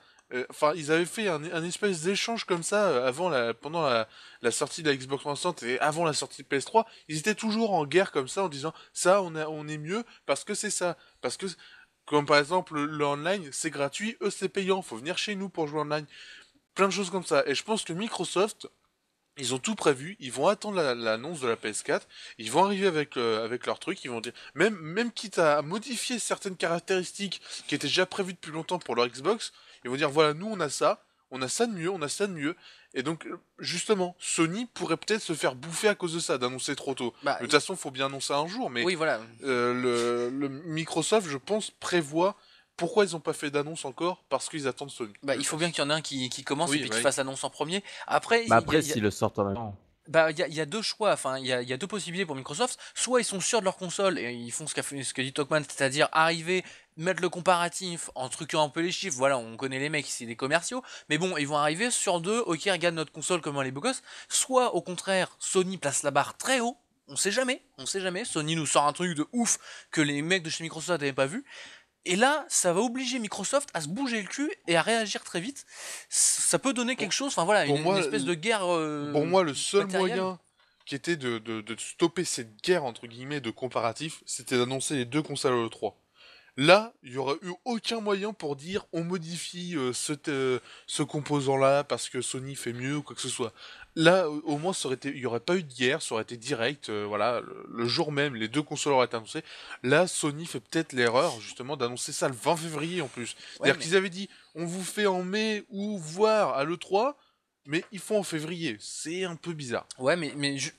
Enfin, ils avaient fait un espèce d'échange comme ça pendant la sortie de la Xbox 360 et avant la sortie de PS3. Ils étaient toujours en guerre comme ça en disant ça, on est mieux parce que c'est ça. Parce que, comme par exemple, le online, c'est gratuit, eux, c'est payant. Faut venir chez nous pour jouer online. Plein de choses comme ça. Et je pense que Microsoft, ils ont tout prévu, ils vont attendre l'annonce de la PS4, ils vont arriver avec leur truc, ils vont dire, même quitte à modifier certaines caractéristiques qui étaient déjà prévues depuis longtemps pour leur Xbox, ils vont dire, voilà, nous on a ça de mieux, on a ça de mieux, et donc, justement, Sony pourrait peut-être se faire bouffer à cause de ça, d'annoncer trop tôt. bah, De toute façon, faut bien annoncer un jour, mais oui, voilà. le Microsoft, je pense, prévoit pourquoi ils n'ont pas fait d'annonce encore, parce qu'ils attendent Sony. Bah, Je il faut bien pense. qu'il y en ait un qui commence et Oui, puis bah qui oui. fasse l'annonce en premier. Après, Bah après, s'ils le sortent en même temps. bah, il y a deux choix, enfin, il y a deux possibilités pour Microsoft. Soit ils sont sûrs de leur console et ils font ce que dit Talkman, c'est-à-dire arriver, mettre le comparatif en truquant un peu les chiffres. Voilà, on connaît les mecs, c'est des commerciaux. Mais bon, ils vont arriver sur deux, ok, regarde notre console, comment elle est beau gosse. Soit au contraire, Sony place la barre très haut. On sait jamais, on sait jamais. Sony nous sort un truc de ouf que les mecs de chez Microsoft n'avaient pas vu. Et là, ça va obliger Microsoft à se bouger le cul et à réagir très vite. Ça peut donner quelque Pour, chose, enfin voilà, pour une moi, espèce de guerre Pour moi, le seul matérielle. moyen qui était de stopper cette guerre, entre guillemets, de comparatif, c'était d'annoncer les deux consoles à l'E3. Là, il y aurait eu aucun moyen pour dire on modifie ce composant-là parce que Sony fait mieux ou quoi que ce soit. Là, au moins, il y aurait pas eu de guerre, ça aurait été direct. Voilà, le jour même, les deux consoles auraient été annoncées. Là, Sony fait peut-être l'erreur justement d'annoncer ça le 20 février en plus. Ouais, C'est-à-dire qu'ils avaient dit on vous fait en mai ou voire à l'E3, mais ils font en février. C'est un peu bizarre. ouais,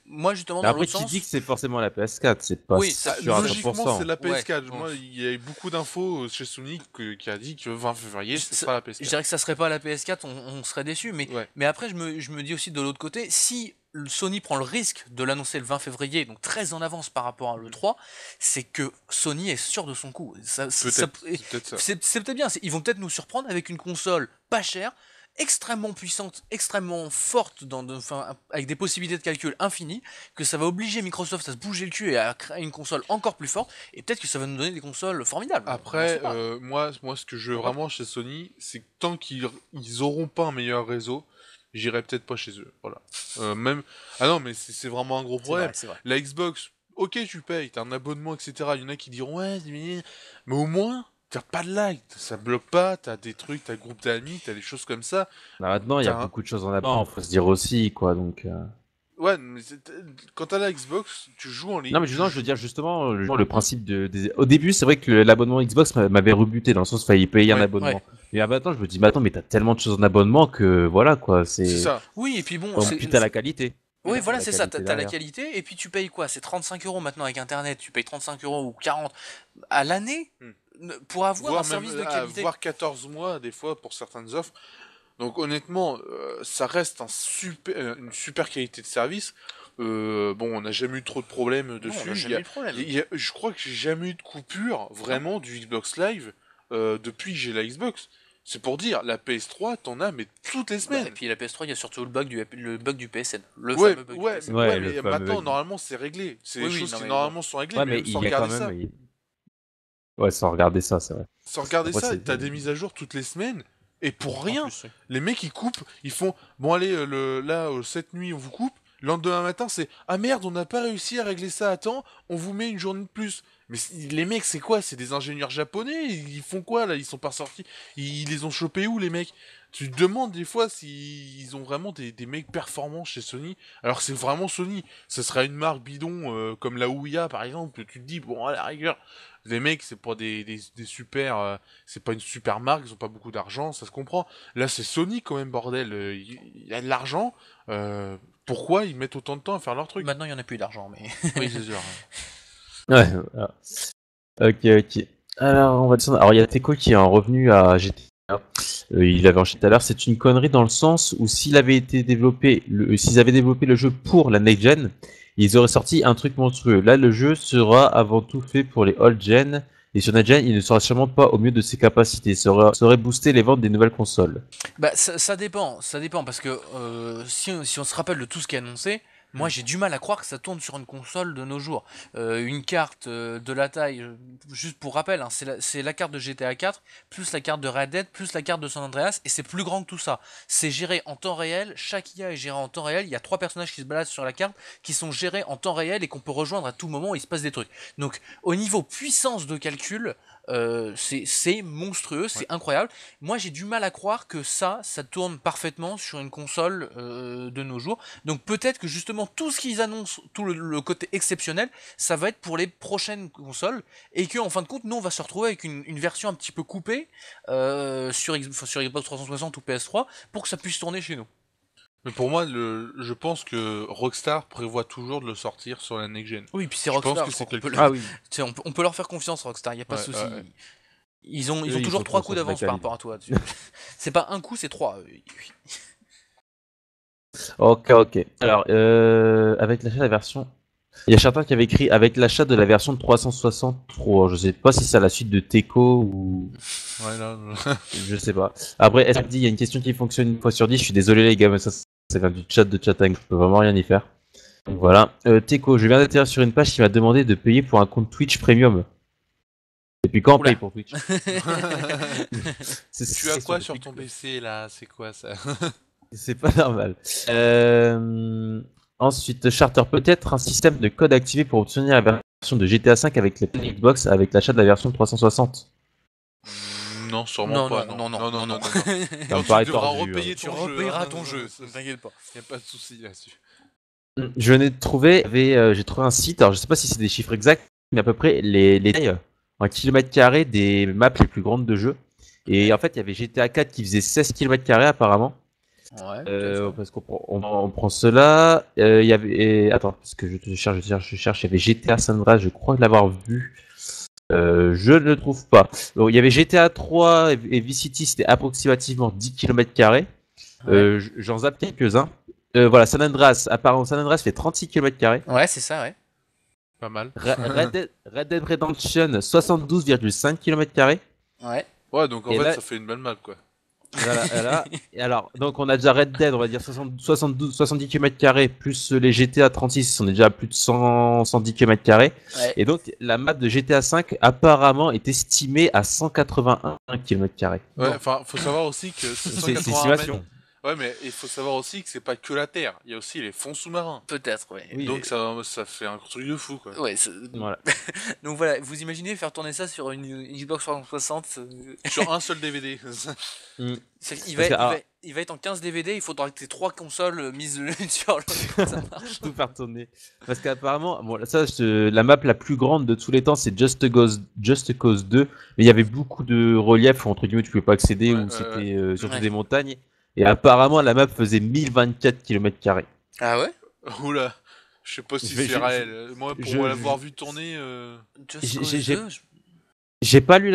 moi justement Mais dans après, l'autre qui dit sens. que c'est forcément la PS4? C'est pas Oui, ça, sûr à Logiquement, c'est 100%. la ouais. PS4. Bon. Moi, il y a eu beaucoup d'infos chez Sony qui a dit que 20 février, ce Ça- sera la je PS4. dirais que ça serait pas la PS4, on serait déçu. Ouais. Mais après, je me dis aussi de l'autre côté, si Sony prend le risque de l'annoncer le 20 février, donc très en avance par rapport à l'E3, c'est que Sony est sûr de son coup. Peut-être, c'est peut-être ça. C'est peut-être bien, ils vont peut-être nous surprendre avec une console pas chère extrêmement puissante, extrêmement forte, avec des possibilités de calcul infinies, que ça va obliger Microsoft à se bouger le cul et à créer une console encore plus forte, et peut-être que ça va nous donner des consoles formidables. Après, moi, ce que je veux vraiment chez Sony, c'est que tant qu'ils auront pas un meilleur réseau, j'irai peut-être pas chez eux. Voilà. Même. Ah non, mais c'est vraiment un gros problème. C'est vrai. La Xbox, ok, tu payes, t'as un abonnement, etc. Il y en a qui diront ouais, mais au moins, t'as pas de lag, ça bloque pas, t'as des trucs, t'as groupe d'amis, t'as des choses comme ça. Là, maintenant, il y a beaucoup de choses en avant, faut se dire aussi, quoi, donc... Ouais, mais quand t'as la Xbox, tu joues en ligne. Non, mais je veux dire justement le principe au début, c'est vrai que l'abonnement Xbox m'avait rebuté dans le sens où il fallait payer un abonnement. Ouais. Mais maintenant, je me dis, mais attends, mais t'as tellement de choses en abonnement que voilà quoi, C'est ça. Oui, et puis bon, puis t'as la qualité. Oui, voilà, c'est ça, t'as la qualité, et puis tu payes quoi? C'est 35€ maintenant avec Internet, tu payes 35€ ou 40 à l'année pour avoir un service de qualité. Voire 14 mois, des fois, pour certaines offres. Donc honnêtement, ça reste une super qualité de service. Bon, on n'a jamais eu trop de problèmes dessus. On n'a jamais eu de problème. Je crois que j'ai jamais eu de coupure vraiment du Xbox Live depuis que j'ai la Xbox. C'est pour dire, la PS3, t'en as mais toutes les semaines. Et puis la PS3, il y a surtout le bug du PSN. Le fameux bug du PSN. Mais maintenant, normalement, c'est réglé. C'est des choses qui normalement sont réglées, mais sans regarder ça. Ouais, sans regarder ça, c'est vrai. Sans regarder ça, t'as des mises à jour toutes les semaines. Et pour rien, les mecs ils coupent, ils font bon allez cette nuit on vous coupe, le lendemain matin c'est ah merde on n'a pas réussi à régler ça à temps, on vous met une journée de plus. Mais les mecs c'est quoi? C'est des ingénieurs japonais, ils font quoi là? Ils sont pas sortis, ils les ont chopés où les mecs? Tu te demandes des fois s'ils ont vraiment des mecs performants chez Sony, alors c'est vraiment Sony, ce serait une marque bidon comme la Ouya par exemple, tu te dis bon à la rigueur. Les mecs, c'est pas des super... c'est pas une super marque, ils ont pas beaucoup d'argent, ça se comprend. Là, c'est Sony quand même, bordel. Il y a de l'argent. Pourquoi ils mettent autant de temps à faire leur truc? Maintenant, il y en a plus d'argent, mais... Oui, c'est sûr. Ouais, voilà. Ok. Alors, on va descendre. Alors, il y a Teco qui est en revenu à GTA. Il avait enchaîné tout à l'heure. C'est une connerie dans le sens où s'ils avaient développé le jeu pour la next-gen, ils auraient sorti un truc monstrueux. Là, le jeu sera avant tout fait pour les old-gen. Et sur next-gen, il ne sera sûrement pas au mieux de ses capacités. Ça aurait boosté les ventes des nouvelles consoles. Bah, ça dépend, parce que si on se rappelle de tout ce qui est annoncé, moi j'ai du mal à croire que ça tourne sur une console de nos jours. Une carte de la taille, juste pour rappel, hein, c'est la carte de GTA 4, plus la carte de Red Dead, plus la carte de San Andreas, et c'est plus grand que tout ça. C'est géré en temps réel, chaque IA est géré en temps réel, il y a 3 personnages qui se baladent sur la carte, qui sont gérés en temps réel et qu'on peut rejoindre à tout moment où il se passe des trucs. Donc au niveau puissance de calcul, c'est monstrueux, c'est incroyable. Moi j'ai du mal à croire que ça tourne parfaitement sur une console de nos jours. Donc peut-être que justement tout ce qu'ils annoncent, tout le côté exceptionnel, ça va être pour les prochaines consoles, et que en fin de compte nous on va se retrouver avec une version un petit peu coupée sur Xbox 360 ou PS3 pour que ça puisse tourner chez nous. Mais pour moi, je pense que Rockstar prévoit toujours de le sortir sur la next-gen. Oui, puis c'est Rockstar. On peut leur faire confiance, Rockstar, il n'y a pas de souci. Ouais. Ils ont toujours 3 coups d'avance par rapport à toi. C'est pas un coup, c'est 3. Ok. Alors, avec l'achat de la version... Il y a certains qui avaient écrit avec l'achat de la version de 363. Je sais pas si c'est à la suite de Teco ou... Ouais, là... je sais pas. Après, est-ce qu'il y a une question qui fonctionne une fois sur 10? Je suis désolé les gars, mais ça vient du chat de Chatang. Je peux vraiment rien y faire. Donc voilà. Teco, je viens d'atterrir sur une page qui m'a demandé de payer pour un compte Twitch Premium. Et puis quand on paye pour Twitch? Tu as quoi sur ton PC là? C'est quoi ça? C'est pas normal. Ensuite, Charter, peut-être un système de code activé pour obtenir la version de GTA 5 avec les Xbox avec l'achat de la version de 360. Non, sûrement pas. Non. Ça me paraît tordu. Tu repayeras ton jeu, ne t'inquiète pas. Y a pas de souci là-dessus. Je venais de trouver, j'ai trouvé un site, alors je sais pas si c'est des chiffres exacts, mais à peu près les tailles en kilomètres carrés des maps les plus grandes de jeu. Et en fait, il y avait GTA 4 qui faisait 16 km² apparemment. Ouais, parce qu'on prend cela. Il y avait. Attends, parce que je cherche. Il y avait GTA San Andreas, je crois l'avoir vu. Je ne le trouve pas. Donc, il y avait GTA 3 et Vice City, c'était approximativement 10 km². J'en zappe quelques-uns. Voilà, San Andreas, apparemment, San Andreas fait 36 km². Ouais, c'est ça, ouais. Pas mal. Red Dead Redemption, 72,5 km². Ouais. Ouais, donc en fait, ça fait une belle map, quoi. Voilà. Et alors, donc on a déjà Red Dead, on va dire 70 km² plus les GTA 36, on est déjà à plus de 110 km². Ouais. Et donc la map de GTA 5 apparemment est estimée à 181 km². Ouais, Non. enfin, faut savoir aussi que c'est C'est 180 estimation. mètres. Ouais, mais il faut savoir aussi que c'est pas que la Terre, il y a aussi les fonds sous-marins. Peut-être, ouais. Oui. Donc ça fait un truc de fou, quoi. Ouais, Voilà. donc voilà, vous imaginez faire tourner ça sur une Xbox 360 Sur un seul DVD. Mm. il Parce que, alors, va être en 15 DVD, il faudra que tes 3 consoles mises l'une sur l'autre pour que ça marche. tout faire tourner. Parce qu'apparemment, bon, ça, la map la plus grande de tous les temps, c'est Just Cause 2. Mais il y avait beaucoup de reliefs, entre guillemets, tu pouvais pas accéder, Ouais, où c'était surtout Ouais. des montagnes. Et apparemment, la map faisait 1024 km². Ah ouais? Oula, je sais pas si Je vais- c'est je- réel. Moi, pour je- l'avoir je- vu tourner, Just J'ai- Cause j'ai- 2, J'ai pas lu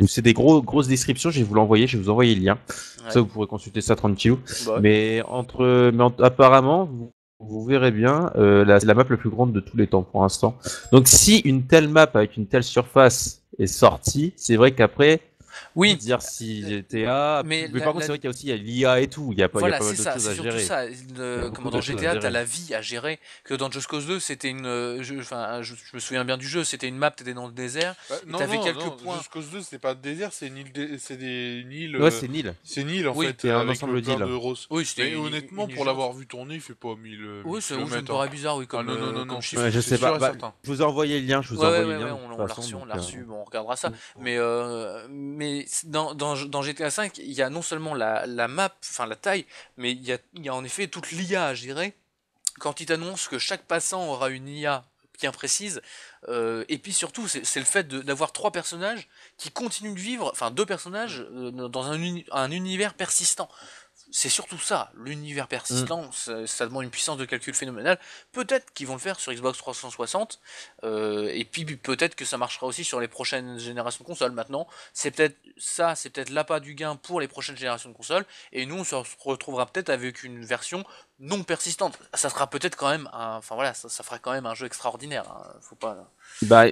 c'est des grosses descriptions, je vais vous l'envoyer, je vais vous envoyer le lien. Ouais. Ça, vous pourrez consulter ça tranquillou. Bah ouais. Mais apparemment, vous verrez bien, c'est la map la plus grande de tous les temps pour l'instant. Donc, si une telle map avec une telle surface est sortie, c'est vrai qu'après, Oui, dire si GTA. mais Mais par contre, c'est vrai qu'il y a aussi l'IA et tout. Il y a pas voilà, mal c'est d'autres ça, choses c'est à surtout gérer. ça. beaucoup Comment de dans choses à GTA, t'as gérer. la vie à gérer. Que dans Just Cause 2, c'était je me souviens bien du jeu, c'était une map, t'étais dans le désert. non, t'avais non, quelques non, points. Just Cause 2, c'est pas de désert, c'est une île, une île. Ouais, c'est Nil. C'est une île en Oui, fait, c'est un avec ensemble plein d'îles. de roses. Oui, c'était Mais honnêtement, île pour géante. l'avoir vu tourner, il fait pas 1000 Oui, ça me kilomètres, paraît hein. bizarre, oui, comme, Ah non, comme non. chiffre. Ouais, je C'est sais sûr pas. et Bah, certain. je vous ai envoyé le lien. Je vous ai Ouais, envoyé le lien. de on toute l'a façon, reçu, on donc, l'a reçu, bon, on regardera ça. Mais dans GTA 5, il y a non seulement la map, enfin la taille, mais il y a en effet toute l'IA à gérer. Quand il t'annonce que chaque passant aura une IA bien précise, et puis surtout, c'est le fait d'avoir 3 personnages qui continuent de vivre, enfin 2 personnages dans un univers persistant. C'est surtout ça, l'univers persistant, ça demande une puissance de calcul phénoménale. Peut-être qu'ils vont le faire sur Xbox 360, et puis peut-être que ça marchera aussi sur les prochaines générations de consoles. Maintenant, c'est peut-être l'appât du gain pour les prochaines générations de consoles, et nous on se retrouvera peut-être avec une version non persistante. Ça sera peut-être quand même enfin voilà, ça fera quand même un jeu extraordinaire. Hein. Faut pas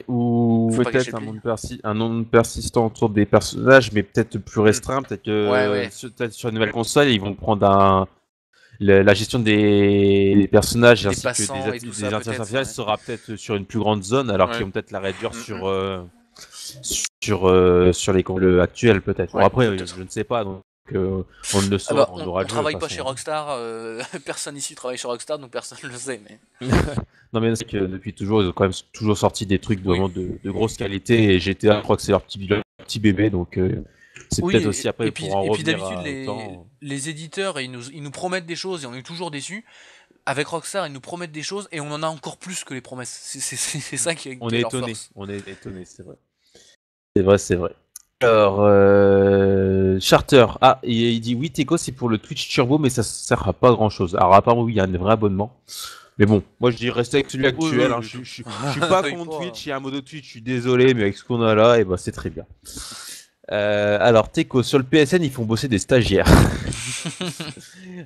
ou Faut pas gâcher peut-être le plaisir. un monde persistant autour des personnages, mais peut-être plus restreint. Peut-être que Ouais. peut-être sur une nouvelle console, ils vont prendre la gestion des personnages Des ainsi que passants et tout des ça, intelligences peut-être. artificielles Ouais. sera peut-être sur une plus grande zone, alors qu'ils Ouais. vont peut-être la réduire sur les consoles actuelles, peut-être. Bon, Ouais, après, peut-être. je ne sais pas, donc on ne le Ah saura, bah, on on aura le jeu, de travaille toute pas façon. chez Rockstar, personne ici travaille chez Rockstar, donc personne ne le sait. Mais... Non, mais c'est que depuis toujours, ils ont quand même toujours sorti des trucs Oui. vraiment de grosse qualité, et GTA, je crois que c'est leur petit bébé, donc c'est Oui, peut-être aussi après et puis, pour en revenir d'habitude, au temps. les éditeurs, ils nous promettent des choses et on est toujours déçus. Avec Rockstar, ils nous promettent des choses et on en a encore plus que les promesses. C'est ça qui On est est leur étonné, force. on est étonné, c'est vrai. C'est vrai. Alors, Charter, il dit oui, Teco, c'est pour le Twitch Turbo, mais ça sert à pas grand chose. Alors, apparemment, oui, il y a un vrai abonnement. Mais bon, moi je dis rester avec celui actuel. oui, Hein. mais Je suis pas Oui, contre pas. Twitch, il y a un mode Twitch, je suis désolé, mais avec ce qu'on a là, et ben, c'est très bien. Alors, Teco, sur le PSN, ils font bosser des stagiaires.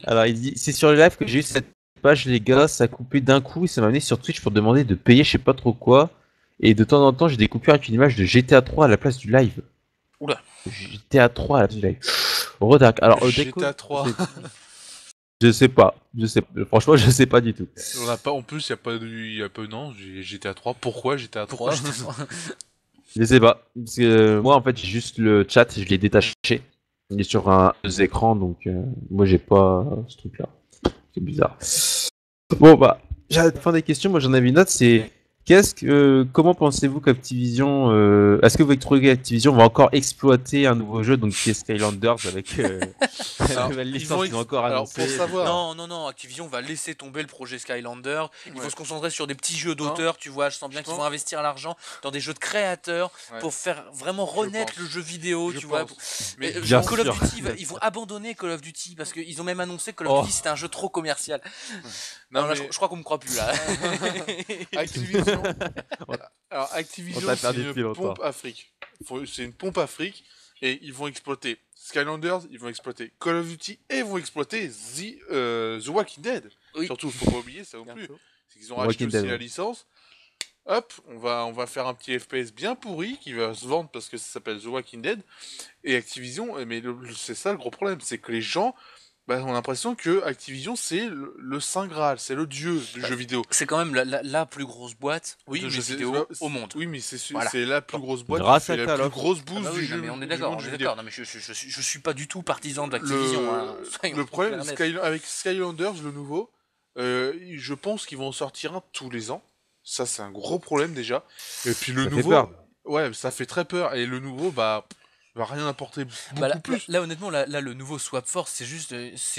Alors, il dit c'est sur le live que j'ai eu cette page, les gars, ça a coupé d'un coup, et ça m'a amené sur Twitch pour demander de payer je sais pas trop quoi. Et de temps en temps, j'ai des coupures avec une image de GTA 3 à la place du live. Oula. GTA 3 à la place du live. Redac. Alors, GTA 3. Je sais pas. Franchement, je sais pas du tout. On a pas, en plus, il y a pas, non, j'ai GTA 3. Pourquoi GTA 3? Je sais pas. Parce que, moi, en fait, j'ai juste le chat, je l'ai détaché. Il est sur deux écrans, donc moi, j'ai pas ce truc-là. C'est bizarre. Bon, bah, j'ai la fin des questions. Moi, j'en avais une autre, c'est comment pensez-vous qu'Activision, est-ce que vous trouvez qu'Activision va encore exploiter un nouveau jeu, donc qui est Skylanders, avec la nouvelle licence qu'ils ont encore alors, annoncée? pour savoir, Non, Activision va laisser tomber le projet Skylander. Il Ouais. faut se concentrer sur des petits jeux d'auteur, tu vois. Je sens bien qu'ils vont investir l'argent dans des jeux de créateurs Ouais. pour faire vraiment renaître pense. le jeu vidéo, Je tu vois. pense. Mais Bien Call of sûr. Duty, ils vont abandonner Call of Duty parce qu'ils ont même annoncé que Call Oh. of Duty c'était un jeu trop commercial. non, Non, là, mais je crois qu'on me croit plus là. Activision. Alors On Activision, t'a c'est perdu depuis une longtemps. pompe Afrique. C'est une pompe Afrique et ils vont exploiter Skylanders, ils vont exploiter Call of Duty et ils vont exploiter The Walking Dead. Oui. Surtout, faut pas oublier ça non plus. C'est qu'ils ont The acheté Walking aussi Dead, la ouais. licence. hop, on va faire un petit FPS bien pourri qui va se vendre parce que ça s'appelle The Walking Dead. Et Activision, mais c'est ça le gros problème, c'est que les gens ont l'impression que Activision c'est le Saint Graal, c'est le dieu du Bah, jeu vidéo. c'est quand même la plus grosse boîte Oui, de mais jeux vidéo au monde. Oui, mais Voilà. c'est la plus grosse boîte Grâce qui à fait la Call plus of. grosse Ah bouse bah oui, du non, jeu mais on est du d'accord, monde on du est jeu vidéo. d'accord. Non, mais je suis pas du tout partisan d'Activision. Hein. Le problème, Soyons avec Skylanders, le nouveau, je pense qu'ils vont en sortir un tous les ans. Ça, c'est un gros problème déjà. Et puis le Ça fait nouveau, peur. ouais, ça fait très peur. Et le nouveau, va rien apporter Bah beaucoup plus. honnêtement, le nouveau Swap Force, c'est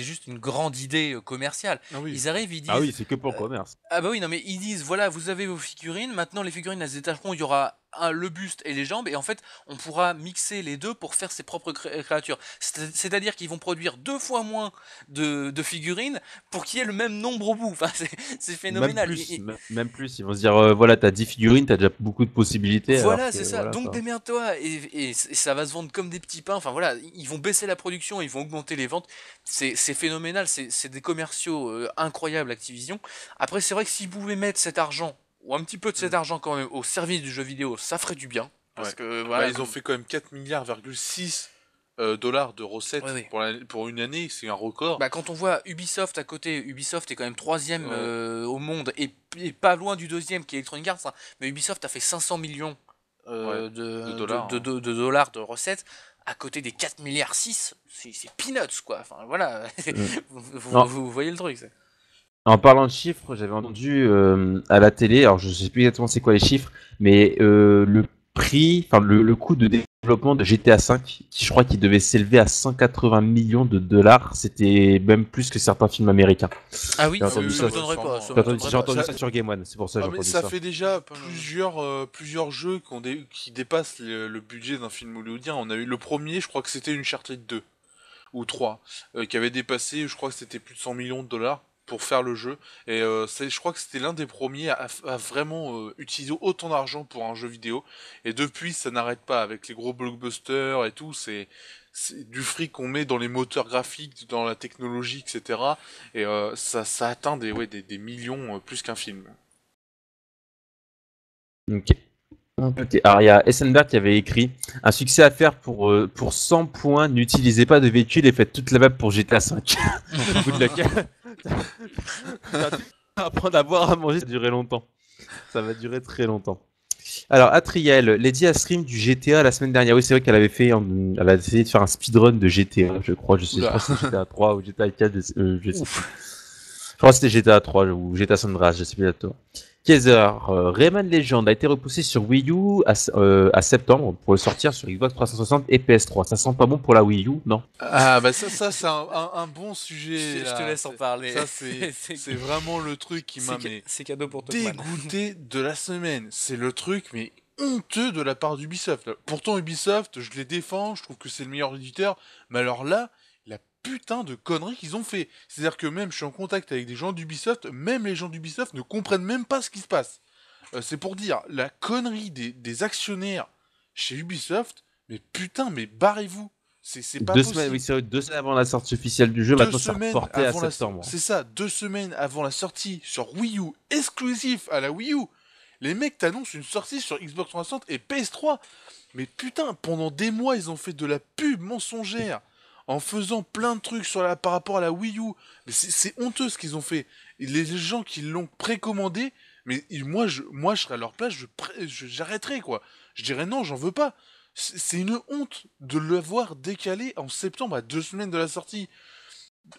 juste une grande idée commerciale. Ah oui. Ils arrivent, ils Ah disent, oui, c'est que pour le euh, commerce. ah bah oui, non mais ils disent, voilà, vous avez vos figurines, maintenant les figurines elles se détacheront, il y aura le buste et les jambes, et en fait on pourra mixer les deux pour faire ses propres créatures. C'est-à-dire qu'ils vont produire 2 fois moins de figurines pour qu'il y ait le même nombre au bout. Enfin, c'est Même phénoménal. plus, même plus. Ils vont se dire, voilà, t'as 10 figurines, t'as déjà beaucoup de possibilités. Alors Voilà, que, c'est ça. voilà, Donc quoi. démerde-toi et ça va se vendre comme des petits pains. Enfin voilà, ils vont baisser la production, ils vont augmenter les ventes. C'est phénoménal, c'est des commerciaux incroyables Activision. Après, c'est vrai que s'ils pouvaient mettre cet argent ou un petit peu de cet Mm. argent quand même au service du jeu vidéo, ça ferait du bien. Parce Ouais. que voilà. Ils ont fait quand même 4 milliards,6 dollars de recettes Ouais, ouais. pour une année, c'est un record. Bah, quand on voit Ubisoft à côté, Ubisoft est quand même troisième Ouais. au monde et pas loin du deuxième qui est Electronic Arts. Hein. Mais Ubisoft a fait 500 millions Ouais, de dollars. de dollars de recettes à côté des 4 milliards 6. C'est peanuts quoi. Enfin voilà, Mm. vous, Non. vous voyez le truc. En parlant de chiffres, j'avais entendu à la télé, alors je sais plus exactement c'est quoi les chiffres, mais le prix, enfin le coût de développement de GTA V, qui je crois qu'il devait s'élever à 180 millions de dollars, c'était même plus que certains films américains. Ah oui, J'ai entendu ça ça. m'étonnerait pas. Ça sûrement. m'étonnerait J'ai pas. entendu Ça- ça sur Game One, c'est pour ça que j'ai mais entendu ça ça. fait déjà Pas- plusieurs jeux qui dépassent le budget d'un film hollywoodien. On a eu le premier, je crois que c'était Uncharted 2 ou 3, qui avait dépassé, je crois que c'était plus de 100 millions de dollars pour faire le jeu. Et je crois que c'était l'un des premiers à vraiment utiliser autant d'argent pour un jeu vidéo. Et depuis, ça n'arrête pas avec les gros blockbusters et tout. C'est du fric qu'on met dans les moteurs graphiques, dans la technologie, etc. Et ça atteint des millions plus qu'un film. Ok. Ok. Alors il y a Essenberg qui avait écrit un succès à faire pour 100 points, n'utilisez pas de véhicule et faites toute la map pour GTA V. Au bout de laquelle, ça va apprendre à boire, à manger, ça va durer longtemps. Ça va durer très longtemps. Alors, Atriel, Lady a stream du GTA la semaine dernière. Oui, c'est vrai qu'elle avait elle a essayé de faire un speedrun de GTA, je crois. Je sais Oula. pas si c'était GTA 3 ou GTA 4, je sais plus. Je crois que c'était GTA 3 ou GTA San Andreas, je sais plus exactement. Kaiser, Rayman Legend a été repoussé sur Wii U à septembre pour le sortir sur Xbox 360 et PS3. Ça sent pas bon pour la Wii U, non? Ah bah ça c'est un bon sujet. Je te là. laisse en parler. Ça c'est vraiment le truc qui m'a C'est cadeau pour Topman. dégoûté de la semaine. C'est le truc mais honteux de la part d'Ubisoft. Pourtant Ubisoft, je les défends, je trouve que c'est le meilleur éditeur, mais alors là, la putain de conneries qu'ils ont fait. C'est-à-dire que même je suis en contact avec des gens d'Ubisoft, même les gens d'Ubisoft ne comprennent même pas ce qui se passe. C'est pour dire la connerie des actionnaires chez Ubisoft, mais putain, mais barrez-vous. C'est pas 2 semaines, possible. oui, c'est vrai, 2 semaines avant la sortie officielle du jeu, 2 maintenant c'est semaines reporté à avant septembre. c'est ça, 2 semaines avant la sortie sur Wii U, exclusif à la Wii U. Les mecs t'annoncent une sortie sur Xbox 360 et PS3. Mais putain, pendant des mois, ils ont fait de la pub mensongère en faisant plein de trucs par rapport à la Wii U. Mais c'est honteux ce qu'ils ont fait. Et les gens qui l'ont précommandé, mais moi, je serais à leur place, j'arrêterais quoi. Je dirais non, j'en veux pas. C'est une honte de l'avoir décalé en septembre à 2 semaines de la sortie.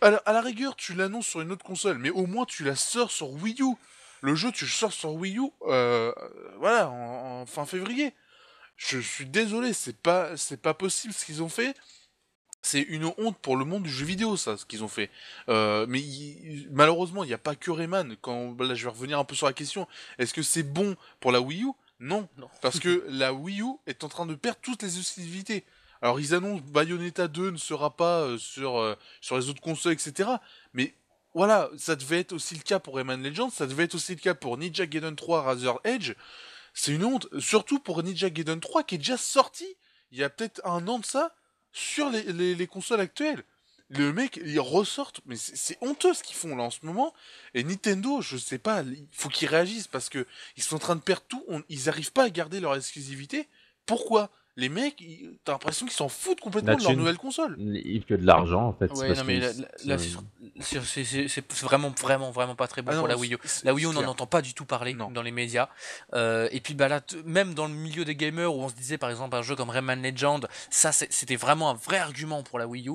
À la rigueur, tu l'annonces sur une autre console, mais au moins tu la sors sur Wii U. Le jeu, tu le sors sur Wii U, voilà, en fin février. Je suis désolé, c'est pas possible ce qu'ils ont fait. C'est une honte pour le monde du jeu vidéo, ça, ce qu'ils ont fait. Mais malheureusement, il n'y a pas que Rayman. Là, je vais revenir un peu sur la question. Est-ce que c'est bon pour la Wii U? Non. Non. Parce que la Wii U est en train de perdre toutes les exclusivités. Alors, ils annoncent Bayonetta 2 ne sera pas sur les autres consoles, etc. Mais voilà, ça devait être aussi le cas pour Rayman Legends, ça devait être aussi le cas pour Ninja Gaiden 3 Razor Edge. C'est une honte, surtout pour Ninja Gaiden 3 qui est déjà sorti il y a peut-être un an de ça sur les consoles actuelles. Le mec, ils ressortent, mais c'est honteux ce qu'ils font là en ce moment. Et Nintendo, je sais pas, il faut qu'ils réagissent parce que ils sont en train de perdre tout. Ils arrivent pas à garder leur exclusivité. Pourquoi? Les mecs, t'as l'impression qu'ils s'en foutent complètement La de leur thune, nouvelle console. il que de l'argent en fait, c'est Ouais, parce non, mais que là, c'est vraiment, vraiment, vraiment pas très bon Ah pour non, la Wii U. La Wii U, on n'en clair. entend pas du tout parler Non. dans les médias. Et puis, bah là, même dans le milieu des gamers, où on se disait, par exemple, un jeu comme Rayman Legend, ça, c'était vraiment un vrai argument pour la Wii U.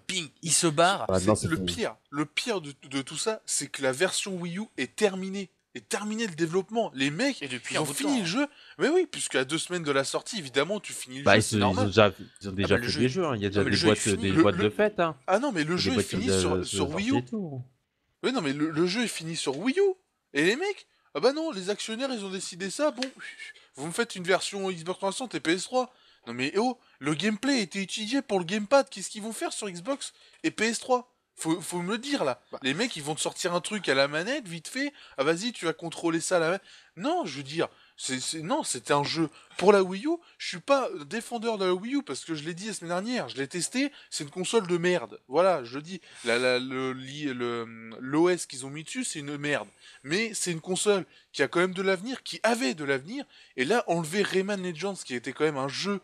Ping, il se barre. maintenant C'est c'est fini. le pire de tout ça, c'est que la version Wii U est terminée. Est terminé le développement. Les mecs, Et depuis ils un ont bout de fini temps. le jeu. Mais oui, puisqu'à 2 semaines de la sortie, évidemment, tu finis le Bah jeu, c'est normal. ils ont Ah déjà bah le fait jeu, des jeux, hein. Il y a non déjà mais le jeu est fini. des Le, boîtes le- de fête, hein. Ah non, mais le Des jeu est boîtes sur, fini sur Wii sortie U. et tout. Oui, non, mais le jeu est fini sur Wii U. Et les mecs, ah bah non, les actionnaires, ils ont décidé ça. Bon, vous me faites une version Xbox 360 et PS3. Non mais oh, le gameplay a été étudié pour le gamepad. Qu'est-ce qu'ils vont faire sur Xbox et PS3? Faut me le dire là. Bah, Les mecs, ils vont te sortir un truc à la manette, vite fait. Ah vas-y, tu vas contrôler ça à la manette. Non, je veux dire, non, c'était un jeu pour la Wii U. Je suis pas défendeur de la Wii U parce que je l'ai dit la semaine dernière, je l'ai testé, c'est une console de merde. Voilà, je le dis. L'OS qu'ils ont mis dessus, c'est une merde. Mais c'est une console qui a quand même de l'avenir, qui avait de l'avenir. Et là, enlever Rayman Legends, qui était quand même un jeu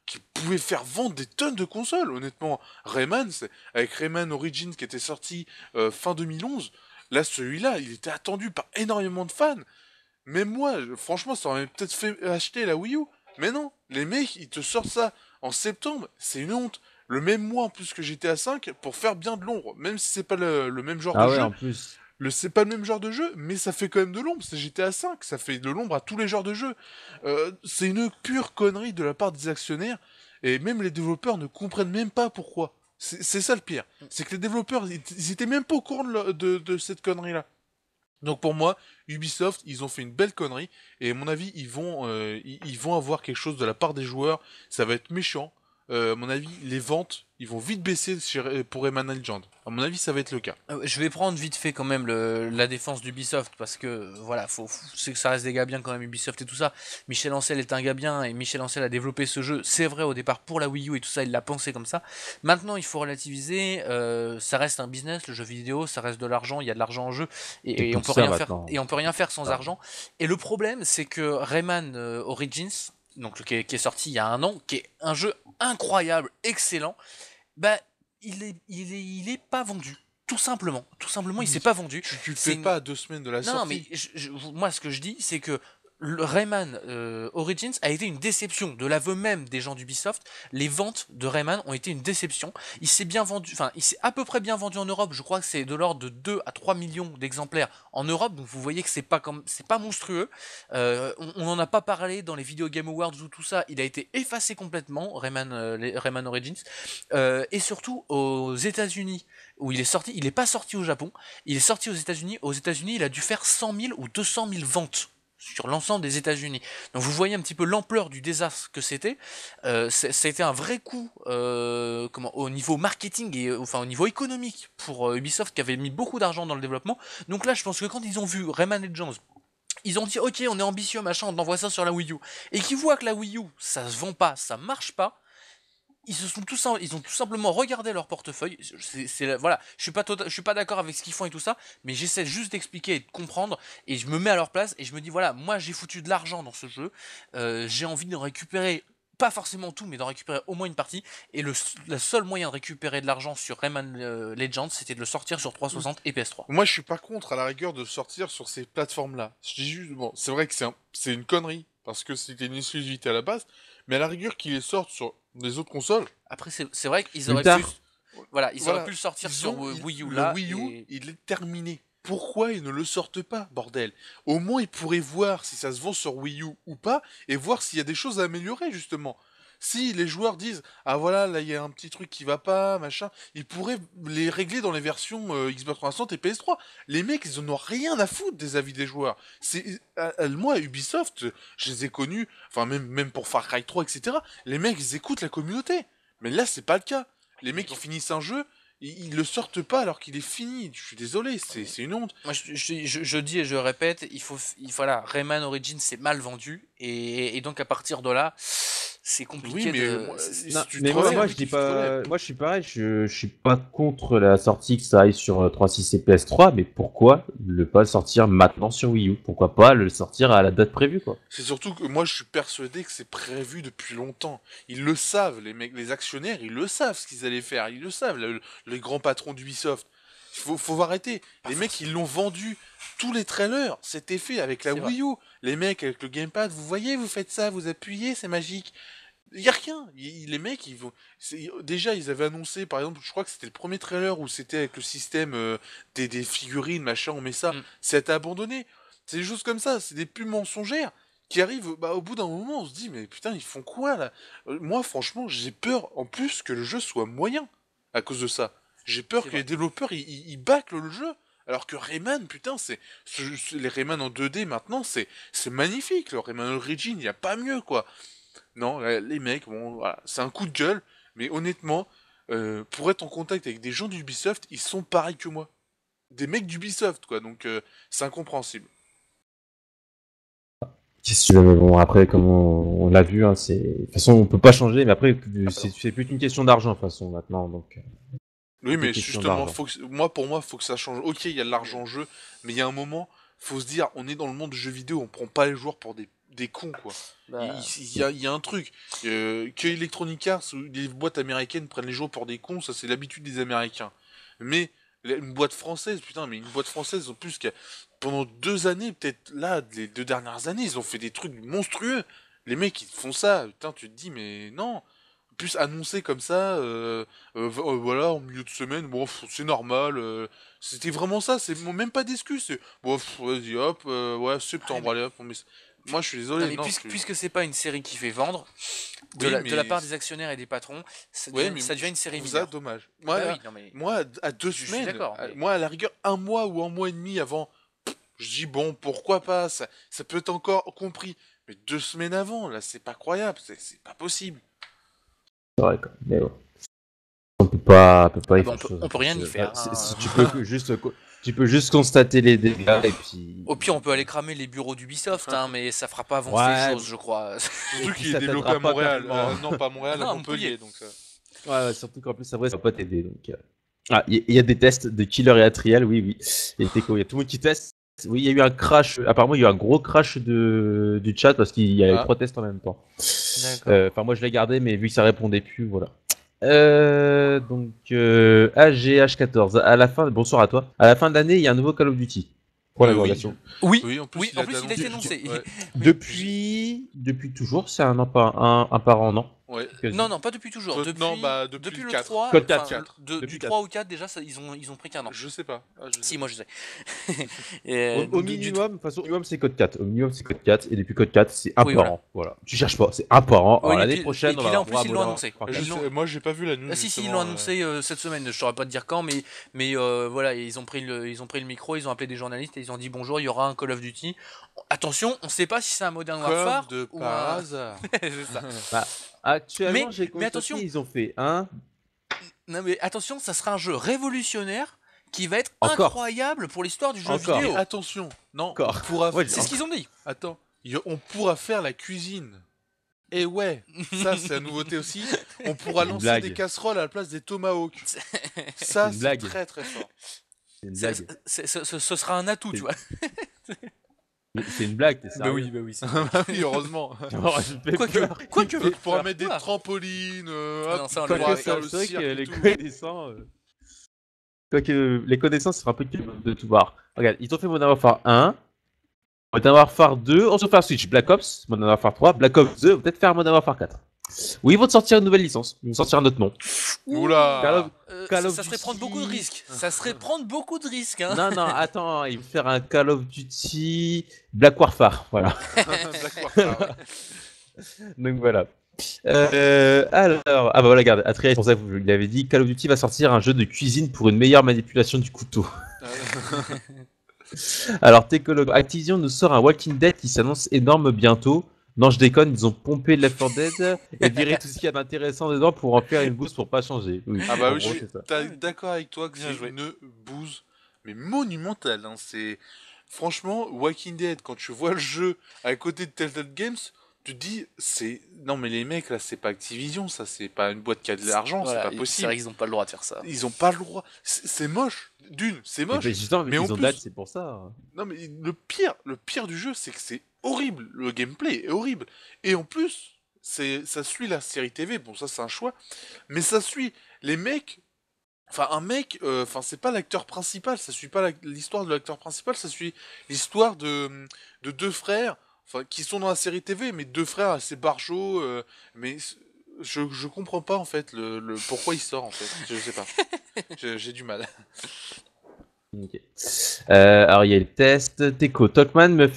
qui pouvait faire vendre des tonnes de consoles, honnêtement. Rayman, avec Rayman Origins qui était sorti fin 2011, là, celui-là, il était attendu par énormément de fans. Même moi, franchement, ça aurait peut-être fait acheter la Wii U. Mais non, les mecs, ils te sortent ça en septembre, c'est une honte. Le même mois en plus que GTA 5 pour faire bien de l'ombre. Même si c'est pas le même genre de Ah ouais, jeu, en plus. c'est pas le même genre de jeu, mais ça fait quand même de l'ombre. C'est GTA 5, ça fait de l'ombre à tous les genres de jeux. C'est une pure connerie de la part des actionnaires. Et même les développeurs ne comprennent même pas pourquoi. C'est ça le pire. C'est que les développeurs, ils étaient même pas au courant de cette connerie-là. Donc pour moi, Ubisoft, ils ont fait une belle connerie. Et à mon avis, ils vont avoir quelque chose de la part des joueurs. Ça va être méchant. À mon avis, les ventes, ils vont vite baisser pour Rayman Legend. À mon avis, ça va être le cas. Je vais prendre vite fait quand même la défense d'Ubisoft parce que voilà, c'est que ça reste des gars bien quand même Ubisoft et tout ça. Michel Ancel est un gars bien et Michel Ancel a développé ce jeu. C'est vrai au départ pour la Wii U et tout ça, il l'a pensé comme ça. Maintenant, il faut relativiser. Ça reste un business, le jeu vidéo, ça reste de l'argent, il y a de l'argent en jeu et on peut rien faire maintenant. et on peut rien faire sans argent. Et le problème, c'est que Rayman Origins, donc qui est sorti il y a un an, qui est un jeu incroyable, excellent, bah il est pas vendu. Tout simplement, il s'est pas vendu. Tu le C'est fais une- pas à 2 semaines de la Non, mais sortie. moi ce que je dis, c'est que le Rayman Origins a été une déception. De l'aveu même des gens d'Ubisoft, les ventes de Rayman ont été une déception. Il s'est bien vendu, enfin, il s'est à peu près bien vendu en Europe. Je crois que c'est de l'ordre de 2 à 3 millions d'exemplaires en Europe. Donc vous voyez que c'est pas monstrueux. On en a pas parlé dans les Video Game Awards ou tout ça. Il a été effacé complètement, Rayman Origins. Et surtout aux États-Unis où il est sorti, il n'est pas sorti au Japon. Il est sorti aux États-Unis. Aux États-Unis, il a dû faire 100 000 ou 200 000 ventes sur l'ensemble des États-Unis. Donc vous voyez un petit peu l'ampleur du désastre que c'était. Ça a été un vrai coup au niveau marketing et enfin au niveau économique pour Ubisoft qui avait mis beaucoup d'argent dans le développement. Donc là, je pense que quand ils ont vu Rayman Legends, ils ont dit ok, on est ambitieux, machin, on envoie ça sur la Wii U. Et qu'ils voient que la Wii U, ça se vend pas, ça marche pas. Ils ont tout simplement regardé leur portefeuille. Voilà, je suis pas d'accord avec ce qu'ils font et tout ça, mais j'essaie juste d'expliquer et de comprendre, et je me mets à leur place et je me dis voilà, moi j'ai foutu de l'argent dans ce jeu, j'ai envie de récupérer, pas forcément tout, mais d'en récupérer au moins une partie. Et le seul moyen de récupérer de l'argent sur Rayman Legends, c'était de le sortir sur 360 et PS3. Moi, je suis pas contre, à la rigueur, de sortir sur ces plateformes-là. Je dis juste, bon, c'est vrai que c'est une connerie, parce que c'était une exclusivité à la base, mais à la rigueur qu'ils les sortent sur les autres consoles. Après, c'est vrai qu'ils Plus auraient tard. pu, voilà, ils auraient pu le sortir sur Wii U là. Le Wii U, et- il est terminé. Pourquoi ils ne le sortent pas, bordel? Au moins, ils pourraient voir si ça se vend sur Wii U ou pas, et voir s'il y a des choses à améliorer, justement. Si les joueurs disent, ah voilà, là il y a un petit truc qui va pas, machin, ils pourraient les régler dans les versions Xbox 360 et PS3. Les mecs, ils en ont rien à foutre des avis des joueurs. Moi, Ubisoft, je les ai connus, enfin même pour Far Cry 3, etc. Les mecs, ils écoutent la communauté. Mais là, c'est pas le cas. Les mecs, ils finissent un jeu, ils le sortent pas alors qu'il est fini. Je suis désolé, c'est une honte. Moi, je dis et je répète, voilà, Rayman Origins c'est mal vendu, et donc à partir de là, c'est compliqué Oui, mais de. si Non, tu mais te moi, relèves, moi, oui, je dis tu te relèves. pas. Moi, je suis pareil. Je suis pas contre la sortie que ça aille sur 3.6 et PS3, mais pourquoi le pas sortir maintenant sur Wii U? Pourquoi pas le sortir à la date prévue, quoi? C'est surtout que moi je suis persuadé que c'est prévu depuis longtemps. Ils le savent, les mecs, les actionnaires, ils le savent ce qu'ils allaient faire, ils le savent, les grands patrons d'Ubisoft. Faut arrêter. Pas Les mecs, forcément. ils l'ont vendu. Tous les trailers, c'était fait avec la C'est vrai. Wii U. Les mecs avec le gamepad, vous voyez, vous faites ça, vous appuyez, c'est magique. Il y a rien. Les mecs, ils vont. Déjà, ils avaient annoncé, par exemple, je crois que c'était le premier trailer où c'était avec le système des figurines, machin, on met ça. Mm. C'est abandonné. C'est des choses comme ça. C'est des pubs mensongères qui arrivent. Bah, au bout d'un moment, on se dit, mais putain, ils font quoi là? Moi, franchement, j'ai peur en plus que le jeu soit moyen à cause de ça. J'ai peur C'est que les vrai. développeurs ils bâclent le jeu. Alors que Rayman, putain, les Rayman en 2D maintenant, c'est magnifique. Le Rayman Origin, il n'y a pas mieux quoi. Non, les mecs, bon, voilà, c'est un coup de gueule, mais honnêtement, pour être en contact avec des gens d'Ubisoft, ils sont pareils que moi. Des mecs d'Ubisoft, quoi, donc c'est incompréhensible. Qu'est-ce que tu veux, mais bon, après, comme on l'a vu, hein, c'est. De toute façon, on peut pas changer, mais après, c'est plus une question d'argent, de toute façon, maintenant, donc. Oui, C'est mais une question justement, d'argent. pour moi, faut que ça change. Ok, il y a de l'argent en jeu, mais il y a un moment, faut se dire, on est dans le monde du jeu vidéo, on prend pas les joueurs pour des cons, quoi. Bah, Il y a un truc. Que Electronic Arts ou les boîtes américaines prennent les joueurs pour des cons, ça c'est l'habitude des Américains. Mais une boîte française, putain, mais une boîte française en plus, pendant 2 années, peut-être là, les 2 dernières années, ils ont fait des trucs monstrueux. Les mecs, ils font ça, putain, tu te dis, mais non. Plus annoncé comme ça, voilà, en milieu de semaine, bon, c'est normal. C'était vraiment ça, c'est même pas d'excuse. C'est, bon, vas-y, hop, ouais, ouais, septembre, mais. allez, hop, on met ça. Moi, je suis Non, désolé, mais non, puisque c'est pas une série qui fait vendre, oui, de la mais part des actionnaires et des patrons, ouais, mais ça devient je une série trouve ça mineure. dommage. Bah oui, non mais. Moi, à deux Je suis semaines, d'accord, mais. moi, à la rigueur, un mois ou un mois et demi avant, je dis bon, pourquoi pas, ça peut être encore compris. Mais 2 semaines avant, là, c'est pas croyable, c'est pas possible. C'est vrai, quoi. Mais bon. On peut pas Ah y bah faire chose. on peut rien y Enfin, faire, hein. tu peux que juste, tu peux juste constater les dégâts et puis. Au pire, on peut aller cramer les bureaux d'Ubisoft, hein, mais ça fera pas avancer les Ouais. choses, je crois. Et Surtout puis qu'il est ça développé t'aidera à pas Montréal. tellement. Non, pas à Montréal, à Non, à Montpellier. Montpellier, donc ça. Ouais, ouais, surtout qu'en plus, après, ça va pas t'aider. Donc, ah, il y a des tests de Killer et Atrial, oui, oui. Et Teco, il y a tout le monde qui teste. Oui, il y a eu un crash. Apparemment, il y a eu un gros crash du chat parce qu'il y avait Ah, 3 tests en même temps. D'accord. Enfin, moi, je l'ai gardé, mais vu que ça répondait plus, voilà. Donc, AGH14. À la fin, bonsoir à toi. À la fin de l'année, il y a un nouveau Call of Duty. Pour oui. l'interrogation. Oui, Oui, en plus, oui, il en a été plus il a été annoncé. annoncé. Ouais. Oui. Depuis toujours, c'est un par an, non? Ouais. Quasi. Non, non, pas depuis toujours. Non, Depuis, bah, depuis depuis le le 4. 3, Code enfin, 4. du Depuis 3 au 4, déjà, ça, ils ont pris qu'un an. Je sais pas. Ah, je sais Si, pas. moi je sais. Au Donc, minimum, de toute façon, au minimum c'est code 4. Au minimum c'est code 4. Et depuis code 4, c'est un Oui, par voilà. an. Voilà. Tu cherches pas, c'est un par an. Oui, Alors l'année prochaine, et on puis va là, en avoir plus, ils l'ont Modern annoncé. Warfare 4. Moi, j'ai pas vu la news. Ah, si, ils justement, l'ont annoncé cette semaine. Je saurais pas te dire quand, mais voilà, ils ont pris le micro, ils ont appelé des journalistes et ils ont dit bonjour, il y aura un Call of Duty. Attention, on sait pas si c'est un Modern Comme Warfare de ou par un. hasard. C'est ça. Bah, actuellement, j'ai Mais constaté, attention, ils ont fait un. non mais attention, ça sera un jeu révolutionnaire qui va être Encore. incroyable pour l'histoire du jeu Encore. Et vidéo. attention, non, on Encore. pourra. Ouais, C'est ce qu'ils ont dit. Attends, on pourra faire la cuisine. Et ouais, ça c'est la nouveauté aussi. On pourra C'est une lancer blague. des casseroles à la place des tomahawks. C'est Ça une c'est blague. très très fort. C'est une blague. Ce sera un atout, C'est- tu vois. C'est une blague, t'es Bah oui, sérieux? bah oui. Bah oui, heureusement. Oh, je me fais peur. Quoique, On pourra alors, mettre des quoi trampolines, Ah hop, non, ça, on on le pourra verra. faire le C'est vrai cirque que et les tout. connaissants. Quoique les connaissances, c'est un peu de tout voir. Regarde, ils ont fait Modern Warfare 1, Modern Warfare 2, on se fait un Switch, Black Ops, Modern Warfare 3, Black Ops 2, peut-être faire Modern Warfare 4. Oui, ils vont te sortir une nouvelle licence, ils vont sortir un autre nom. Oula. Call of Ça serait Duty. prendre beaucoup de risques. Ça serait prendre beaucoup de risques, hein. Non, non, attends, ils vont faire un Call of Duty Black Warfare, voilà. D'accord, ah ouais. Donc voilà. Alors, ah bah voilà, regarde, Atreus, c'est pour ça que vous l'avez dit, Call of Duty va sortir un jeu de cuisine pour une meilleure manipulation du couteau. Alors, Technologue, Activision nous sort un Walking Dead qui s'annonce énorme bientôt. Non, je déconne, ils ont pompé Left 4 Dead et viré tout ce qu'il y a d'intéressant dedans pour en faire une bouse pour pas changer. Oui, Ah bah en oui, gros, c'est ça. d'accord avec toi que Bien c'est joué. une bouse, mais monumentale. Hein. C'est franchement Walking Dead quand tu vois le jeu à côté de Telltale Games, tu te dis, non mais les mecs là, c'est pas Activision, ça, c'est pas une boîte qui a de l'argent, c'est Voilà, pas c'est possible. vrai qu'ils ont pas le droit de faire ça. Ils ont pas le droit. C'est moche. C'est moche. Justement, mais en ils ont plus, date, c'est pour ça. non mais le pire du jeu, c'est que c'est horrible. Le gameplay est horrible. Et en plus, ça suit la série TV. Bon, ça c'est un choix, mais ça suit les mecs. Enfin, un mec, c'est pas l'acteur principal. Ça suit pas l'histoire de l'acteur principal. Ça suit l'histoire de deux frères, enfin, qui sont dans la série TV, mais deux frères assez barjots. Mais je comprends pas en fait pourquoi il sort en fait. Je sais pas. J'ai du mal. Ok. Alors il y a le test. Teco Talkman me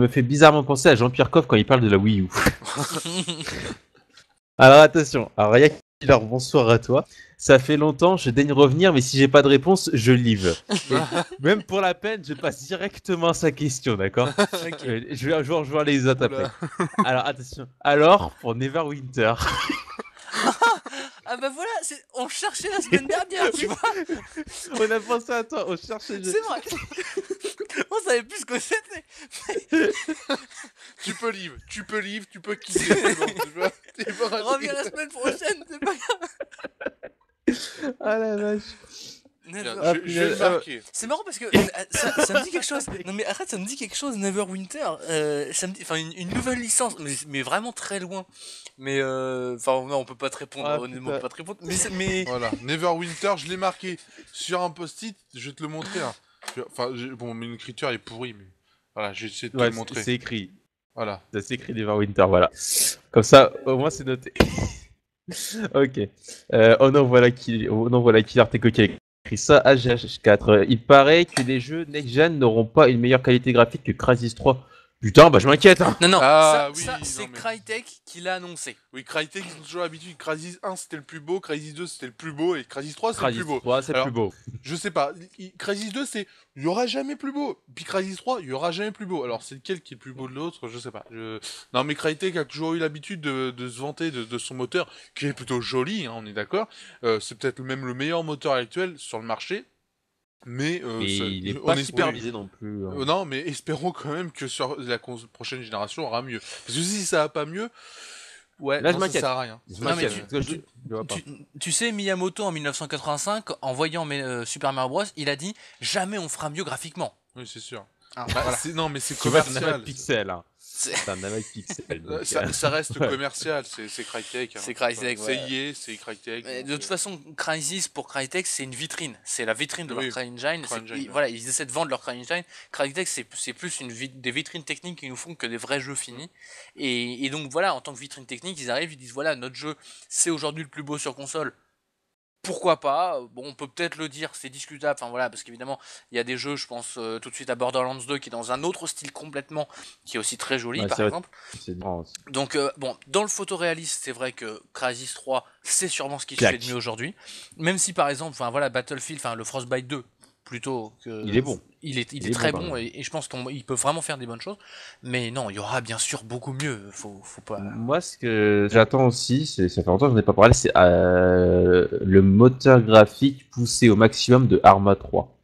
fait bizarrement penser à Jean-Pierre Coff quand il parle de la Wii U. Alors attention. Alors Ria Killer, bonsoir à toi. Ça fait longtemps, je daigne revenir, mais si j'ai pas de réponse, je live. Même pour la peine, je passe directement à sa question, d'accord? Ok. Je vais rejoindre les autres après. Alors attention. Alors pour Neverwinter. Ah bah voilà, on cherchait la semaine dernière, tu vois. On a pensé à toi, on cherchait. C'est vrai. On savait plus ce que c'était. Tu peux live, tu peux quitter. C'est bon, tu peux Reviens la semaine prochaine, c'est pas grave. Ah la vache. Bien, je vais le marquer. C'est marrant parce que ça me dit quelque chose. Non mais arrête, ça me dit quelque chose, Neverwinter. Ça me dit, enfin une nouvelle licence, mais vraiment très loin. Mais enfin non, on peut pas te répondre, honnêtement, on peut pas te répondre. Mais Voilà, Neverwinter, je l'ai marqué sur un post-it. Je vais te le montrer. Hein. Enfin, bon, mais une écriture est pourrie, mais voilà, je vais essayer de te le montrer. C'est écrit. Voilà. Ça s'écrit Neverwinter, voilà. Comme ça, au moins c'est noté. Ok. Oh non, voilà Killer Teco qui a écrit ça. AGH4. Il paraît que les jeux next-gen n'auront pas une meilleure qualité graphique que Crysis 3. Putain, bah je m'inquiète. Hein. non, Ah, ça oui, c'est non, mais- Crytek qui l'a annoncé. Oui, Crytek, ils ont toujours l'habitude. Crysis 1, c'était le plus beau. Crysis 2, c'était le plus beau. Et Crysis 3, c'est le Crysis plus beau. 3, c'est Alors, plus beau. Je sais pas. Crysis 2, c'est. Il y aura jamais plus beau. Puis Crysis 3, il y aura jamais plus beau. Alors, c'est lequel qui est le plus beau de l'autre? Je sais pas. Non, mais Crytek a toujours eu l'habitude de se vanter de son moteur, qui est plutôt joli, hein, on est d'accord. C'est peut-être même le meilleur moteur actuel sur le marché. Mais, il est on pas espère. supervisé non plus. Hein. Non, mais espérons quand même que sur la prochaine génération aura mieux. Parce que si ça va pas mieux, ouais, Là, non, je ça m'inquiète. sert à rien. Je Non, mais m'inquiète, parce que je vois pas. tu sais, Miyamoto en 1985, en voyant Super Mario Bros, il a dit jamais on fera mieux graphiquement. Oui, c'est sûr. Ah, Bah, voilà. non, mais c'est Tu vois, c'est un commercial. pixel. Hein. C'est- C'est un avec pixel. donc, Ça reste ouais. commercial, c'est Crytek. Hein. C'est Crytek, C'est ouais. EA, c'est Crytek. Mais donc, de toute façon, Crysis pour Crytek, c'est une vitrine. C'est la vitrine de Oui, leur CryEngine. CryEngine, ouais. Voilà, ils essaient de vendre leur CryEngine. Crytek, c'est plus des vitrines techniques qui nous font que des vrais jeux finis. Et donc voilà, en tant que vitrine technique, ils arrivent, ils disent voilà, notre jeu, c'est aujourd'hui le plus beau sur console. Pourquoi pas? Bon, on peut peut-être le dire, c'est discutable. Enfin voilà, parce qu'évidemment, il y a des jeux, je pense tout de suite à Borderlands 2 qui est dans un autre style complètement, qui est aussi très joli, Ouais, par c'est vrai. exemple. C'est différent aussi. Donc bon, dans le photoréaliste, c'est vrai que Crysis 3, c'est sûrement ce qui se Clac. fait de mieux aujourd'hui. Même si par exemple, enfin voilà, Battlefield, enfin le Frostbite 2, plutôt que. Il est bon. Il est Il est très bon, bon et je pense qu'il peut vraiment faire des bonnes choses. Mais non, il y aura bien sûr beaucoup mieux. Faut pas. Moi, ce que j'attends aussi, ça fait longtemps que je n'ai pas parlé, c'est le moteur graphique poussé au maximum de Arma 3.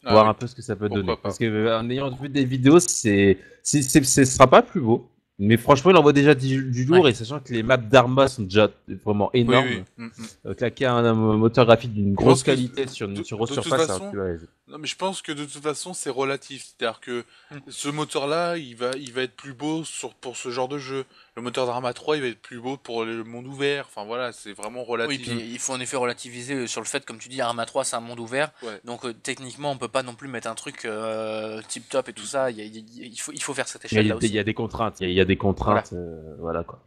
Ah Voir oui. un peu ce que ça peut Pourquoi donner. pas. Parce que en ayant vu des vidéos, ce sera pas plus beau. Mais franchement, il envoie déjà du lourd, Ouais. et sachant que les maps d'Arma sont déjà vraiment Oui, énormes. oui. Claquer un moteur graphique d'une grosse pense que qualité sur une de grosse toute surface, façon, c'est un Non, mais je pense que de toute façon, c'est relatif. C'est-à-dire que ce moteur-là, il va être plus beau pour ce genre de jeu. Le moteur d'Arma 3, il va être plus beau pour le monde ouvert. Enfin voilà, c'est vraiment Oui, relatif. puis il faut en effet relativiser sur le fait, comme tu dis, Arma 3 c'est un monde ouvert. Ouais. Donc techniquement, on peut pas non plus mettre un truc tip top et tout ça. Il faut faire cette Il y, échelle là a, aussi. il y a des contraintes, il y a des contraintes, voilà quoi.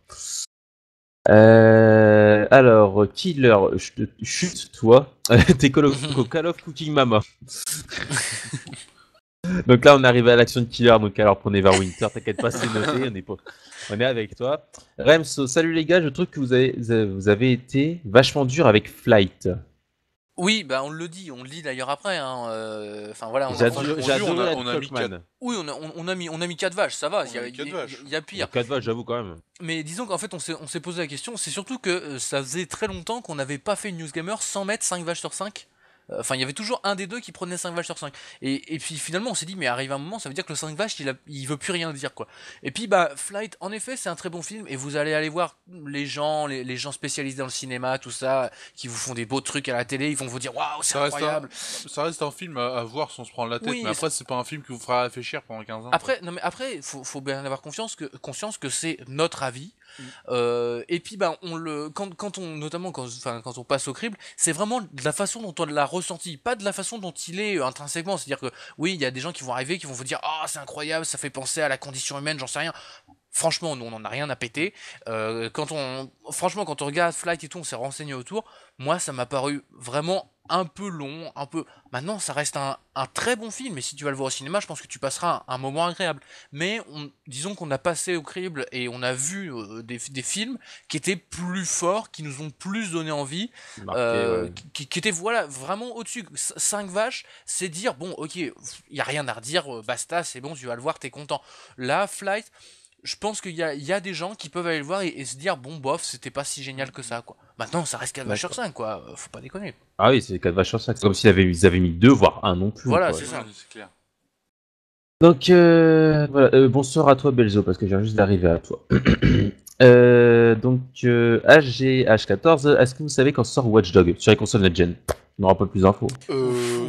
Alors, Killer, chute toi, t'es Call of Cooking Mama. Donc là, on arrive à l'action de Killer, donc alors pour Neverwinter, t'inquiète pas, c'est noté, on est avec toi. Remso, salut les gars, je trouve que vous avez été vachement dur avec Flight. Oui, bah on le dit, on le dit d'ailleurs après. Hein, enfin voilà, J'ai franchement, adoré la on a mis Talkman. oui, on a mis 4 vaches, ça va. On a mis 4 vaches. Il y a pire. 4 vaches, j'avoue quand même. Mais disons qu'en fait, on s'est posé la question. C'est surtout que ça faisait très longtemps qu'on n'avait pas fait une News Gamer sans mettre 5 vaches sur 5 Enfin, il y avait toujours un des deux qui prenait 5 vaches sur 5. Et puis finalement, on s'est dit, mais arrive un moment, ça veut dire que le 5 vaches, il veut plus rien dire, quoi. Et puis, bah, Flight, en effet, c'est un très bon film, et vous allez aller voir les gens spécialisés dans le cinéma, tout ça, qui vous font des beaux trucs à la télé, ils vont vous dire, waouh, c'est incroyable. Ça reste un film à voir sans se prendre la tête, Oui, mais après, c'est pas un film qui vous fera réfléchir pendant 15 ans. après, non mais après, faut bien avoir conscience que c'est notre avis. Et puis bah quand on notamment quand on passe au crible, c'est vraiment de la façon dont on l'a ressenti, pas de la façon dont il est intrinsèquement. C'est-à-dire que oui, il y a des gens qui vont arriver, qui vont vous dire ah c'est incroyable, ça fait penser à la condition humaine, j'en sais rien. Franchement, nous on en a rien à péter. Franchement, quand on regarde Flight et tout, on s'est renseigné autour. Moi, ça m'a paru vraiment un peu long, un peu. Maintenant, ça reste un très bon film. Et si tu vas le voir au cinéma, je pense que tu passeras un moment agréable. Mais disons qu'on a passé au crible et on a vu des films qui étaient plus forts, qui nous ont plus donné envie, Marqué, qui étaient voilà vraiment au-dessus. 5 vaches, c'est dire bon, ok, il y a rien à redire, basta, c'est bon, tu vas le voir, t'es content. Là, Flight. Je pense qu'il y a des gens qui peuvent aller le voir et se dire bon bof c'était pas si génial que ça quoi. Maintenant ça reste 4 vaches sur 5 quoi, faut pas déconner. Ah oui, c'est 4 vaches sur 5, c'est comme s'ils avaient mis 2 voire 1 non plus. Voilà, quoi. c'est ça. C'est clair. Donc voilà, bonsoir à toi Belzo parce que j'ai juste d'arriver à toi. Donc HGH14, est-ce que vous savez quand sort Watch Dogs sur les consoles next-gen? On n'aura pas plus d'infos.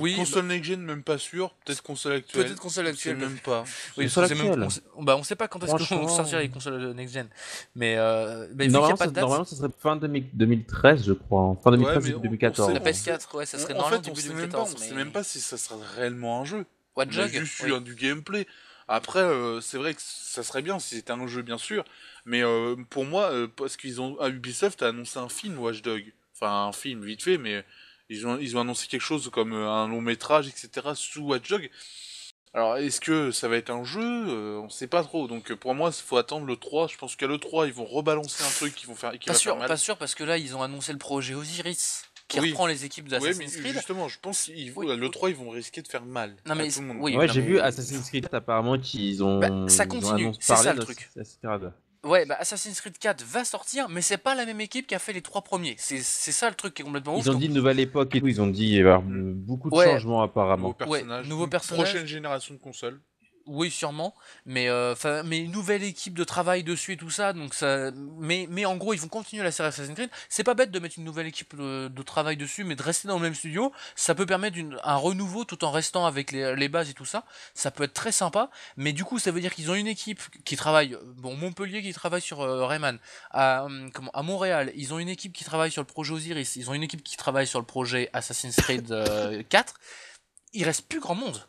Oui, console next-gen, même pas sûr. Peut-être console actuelle. Peut-être console actuelle. Même pas. Oui, console c'est actuelle. On sait pas quand est-ce qu'on sortira les consoles next-gen. Mais vu qu'il n'y a pas de date. Normalement, ça serait fin 2013, je crois. Fin 2013 ou 2014. La PS4, ouais, ça serait normalement début 2014. On sait même pas si ça sera réellement un jeu. Watch Dogs, juste du gameplay. Après, c'est vrai que ça serait bien si c'était un jeu, bien sûr. Mais pour moi, parce Ubisoft a annoncé un film Watch Dogs. Enfin, un film vite fait, mais ils ont annoncé quelque chose comme un long métrage, etc. sous Watch Dogs. Alors, est-ce que ça va être un jeu On sait pas trop. Donc, pour moi, il faut attendre le 3. Je pense qu'à le 3, ils vont rebalancer un truc qui va faire mal. Pas sûr, parce que là, ils ont annoncé le projet Osiris. Qui reprend les équipes d'Assassin's Creed. Justement, je pense le 3 ils vont risquer de faire mal à tout le monde. Ouais, j'ai vu Assassin's Creed apparemment qu'ils ont ça continue, c'est ça le truc. Ouais, bah Assassin's Creed 4 va sortir, mais c'est pas la même équipe qui a fait les 3 premiers. C'est ça le truc qui est complètement ouf. Ils ont dit nouvelle époque et tout, ils ont dit il va y avoir beaucoup de changements apparemment. Nouveaux personnages. Prochaine génération de consoles. Oui, sûrement, mais une nouvelle équipe de travail dessus et tout ça, donc ça, mais en gros ils vont continuer la série Assassin's Creed. C'est pas bête de mettre une nouvelle équipe de travail dessus, mais de rester dans le même studio, ça peut permettre un renouveau tout en restant avec les bases et tout ça. Ça peut être très sympa, mais du coup ça veut dire qu'ils ont une équipe qui travaille, Montpellier qui travaille sur Rayman, à Montréal, ils ont une équipe qui travaille sur le projet Osiris, ils ont une équipe qui travaille sur le projet Assassin's Creed 4. Il reste plus grand monde.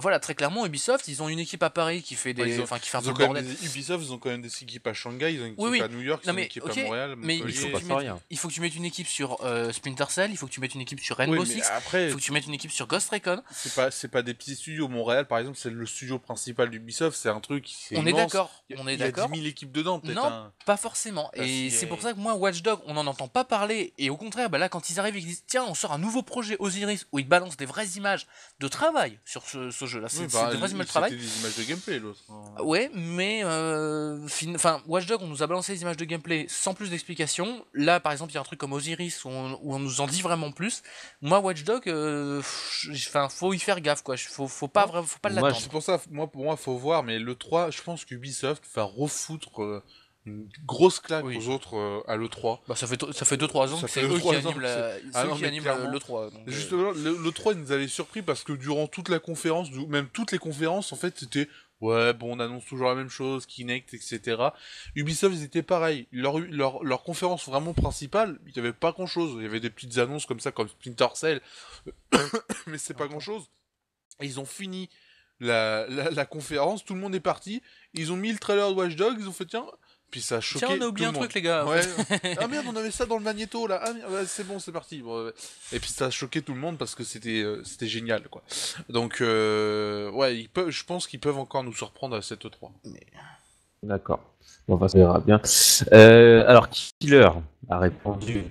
Voilà, très clairement, Ubisoft, ils ont une équipe à Paris qui fait qui fait un peu de bordel. Ubisoft, ils ont quand même des équipes à Shanghai, ils ont une équipe à New York, ils ont une équipe à Montréal. Mais il faut que tu mettes une équipe sur Splinter Cell, il faut que tu mettes une équipe sur Rainbow Six, il faut que tu mettes une équipe sur Ghost Recon. C'est pas des petits studios. Montréal, par exemple, c'est le studio principal d'Ubisoft, c'est un truc. On est d'accord. Il y a 10 000 équipes dedans, peut-être. Non, pas forcément. Et c'est pour ça que moi, Watch Dogs, on n'en entend pas parler. Et au contraire, là, quand ils arrivent, ils disent tiens, on sort un nouveau projet Osiris où ils balancent des vraies images de travail sur ce jeu. Là, c'est des vraies images de travail. C'était des images de gameplay, l'autre. Ouais, mais Watch Dogs, on nous a balancé des images de gameplay sans plus d'explications. Là, par exemple, il y a un truc comme Osiris où on nous en dit vraiment plus. Moi, Watch Dogs, faut y faire gaffe, quoi. Faut pas l'attendre. C'est pour ça, pour moi, faut voir. Mais le 3, je pense qu'Ubisoft va refoutre une grosse claque aux autres à l'E3. Bah, ça fait 2-3 ans que c'est eux qui animent l'E3. Donc, justement, l'E3 nous avait surpris parce que durant toute la conférence, même toutes les conférences, en fait, c'était ouais, bon, on annonce toujours la même chose, Kinect, etc. Ubisoft, ils étaient pareils. Leur conférence vraiment principale, il n'y avait pas grand-chose. Il y avait des petites annonces comme ça, comme Splinter Cell, mais c'est pas grand-chose. Et ils ont fini la conférence, tout le monde est parti, ils ont mis le trailer de Watch Dogs, ils ont fait tiens... Puis ça a choqué. Tiens, on a oublié un truc, les gars. Ouais. Ah merde, on avait ça dans le magnéto là. Ah merde, ouais, c'est bon, c'est parti. Bon, et puis ça a choqué tout le monde parce que c'était génial, quoi. Donc ouais, je pense qu'ils peuvent encore nous surprendre à cette E3. D'accord. Bon, on verra bien. Alors, Killer a répondu,